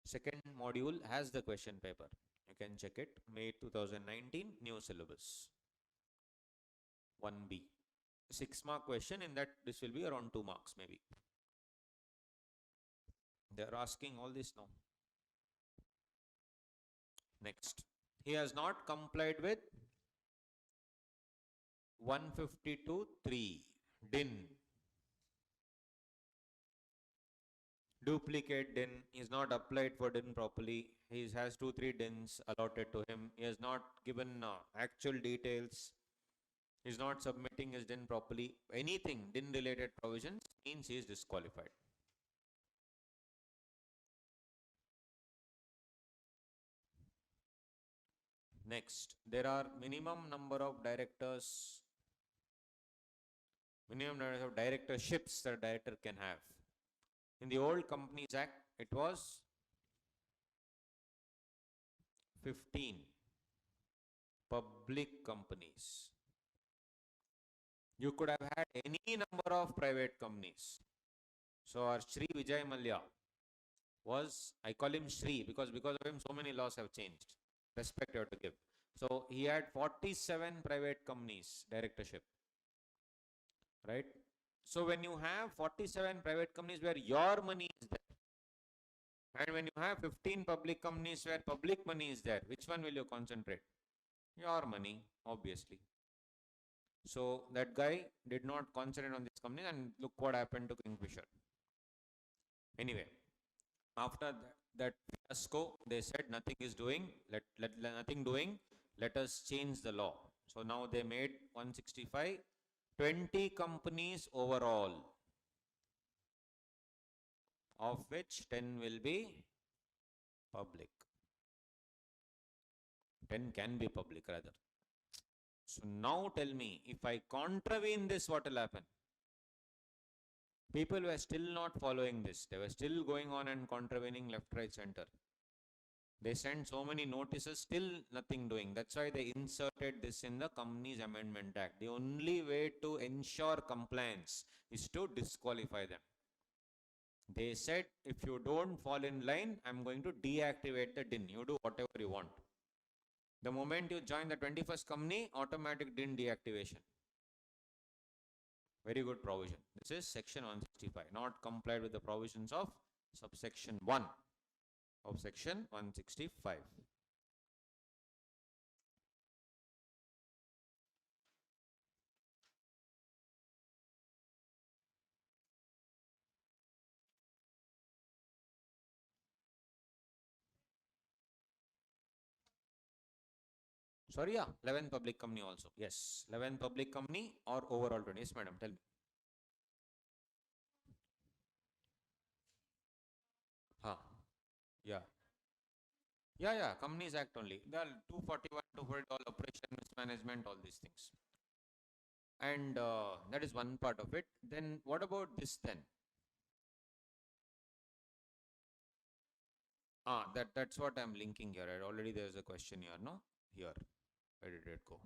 Second module has the question paper. You can check it. May 2019 new syllabus 1B. 6 mark question. In that, this will be around 2 marks maybe. They are asking all this now. Next, he has not complied with 152.3 DIN. Duplicate DIN. He is not applied for DIN properly. He has 2-3 DINs allotted to him. He has not given actual details. He is not submitting his DIN properly. Anything DIN related provisions means he is disqualified. Next, there are minimum number of directors, minimum number of directorships that a director can have. In the old Companies Act, it was 15 public companies. You could have had any number of private companies. So our Shri Vijay Mallya was, I call him Shri because of him so many laws have changed. Respect you have to give. So he had 47 private companies directorship. Right? So when you have 47 private companies where your money is there, and when you have 15 public companies where public money is there, which one will you concentrate? Your money, obviously. So that guy did not concentrate on this company, and look what happened to Kingfisher. Anyway, after that fiasco, they said nothing is doing, nothing doing, let us change the law. So now they made 165, 20 companies overall, of which 10 will be public. 10 can be public rather. So now tell me, if I contravene this, what will happen? People were still not following this. They were still going on and contravening left, right, center. They sent so many notices, still nothing doing. That's why they inserted this in the Companies Amendment Act. The only way to ensure compliance is to disqualify them. They said, if you don't fall in line, I'm going to deactivate the DIN. You do whatever you want. The moment you join the 21st company, automatic DIN deactivation. Very good provision. This is section 165, not complied with the provisions of subsection 1 of section 165. Sorry, yeah, 11 public company also. Yes, 11 public company or overall 20. Yes, madam, tell me. Huh. Yeah. Yeah, Companies Act only. There are 241, 240, all operation, mismanagement, all these things. And that is one part of it. Then what about this then? That's what I'm linking here. Right? Already there's a question here, no? Here. Where did it go?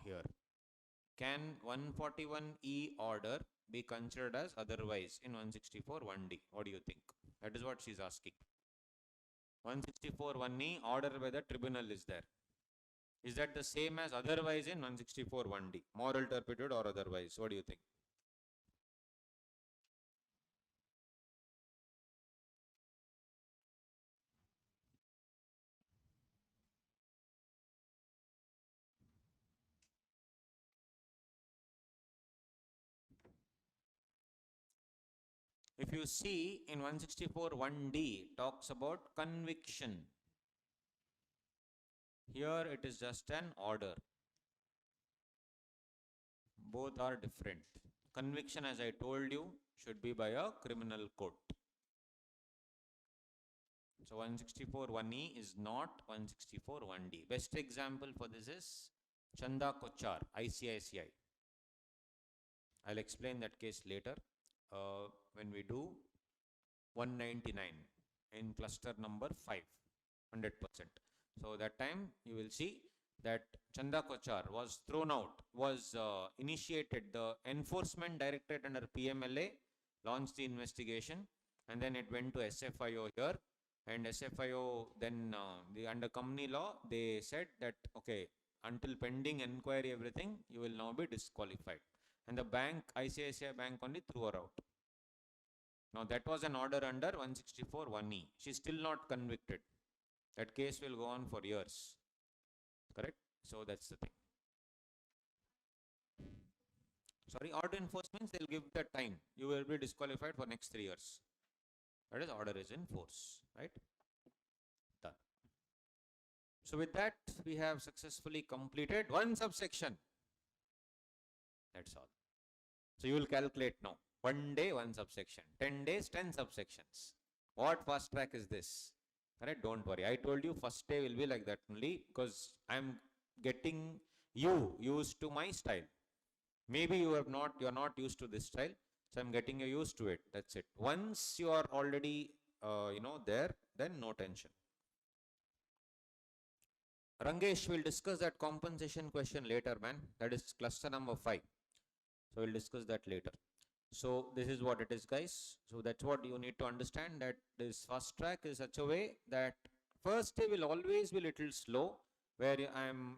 Here. Can 141E order be considered as otherwise in 164 1D? What do you think? That is what she's asking. 164 1E order by the tribunal is there. Is that the same as otherwise in 164 1D? Moral turpitude or otherwise? What do you think? If you see in 164 1D talks about conviction. Here it is just an order. Both are different. Conviction, as I told you, should be by a criminal court. So 164 1E is not 164 1D. Best example for this is Chanda Kochar, ICICI. I'll explain that case later when we do 199 in cluster number 5, 100%. So that time you will see that Chanda Kochar was thrown out, was initiated. The enforcement directorate under PMLA launched the investigation, and then it went to SFIO here. And SFIO then under company law, they said that, okay, until pending inquiry, everything, you will now be disqualified. And the bank, ICICI Bank, only threw her out. Now that was an order under 164 1E. She's still not convicted. That case will go on for years. Correct? So that's the thing. Sorry, order enforcement, they'll give the time. You will be disqualified for next 3 years. That is, order is in force. Right? Done. So with that, we have successfully completed one subsection. That's all. So you will calculate now. 1 day, 1 subsection. 10 days, 10 subsections. What fast track is this? Correct? Don't worry. I told you first day will be like that only because I'm getting you used to my style. Maybe you're not used to this style. So I'm getting you used to it. That's it. Once you are already, there, then no tension. Rangesh will discuss that compensation question later, man. That is cluster number 5. So we'll discuss that later. So this is what it is, guys. So that's what you need to understand, that this fast track is such a way that first day will always be little slow, where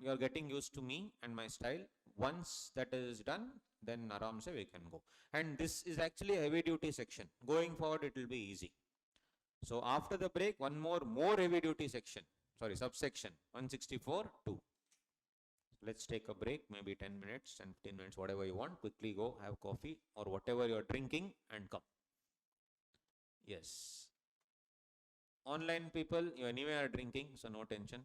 you're getting used to me and my style. Once that is done, then aram se we can go. And this is actually a heavy duty section. Going forward, it will be easy. So after the break, one more heavy duty section, sorry, subsection 164.2. Let's take a break, maybe 10 minutes and 15 minutes, whatever you want. Quickly go have coffee or whatever you're drinking and come. Yes. Online people, you anyway are drinking, so no tension.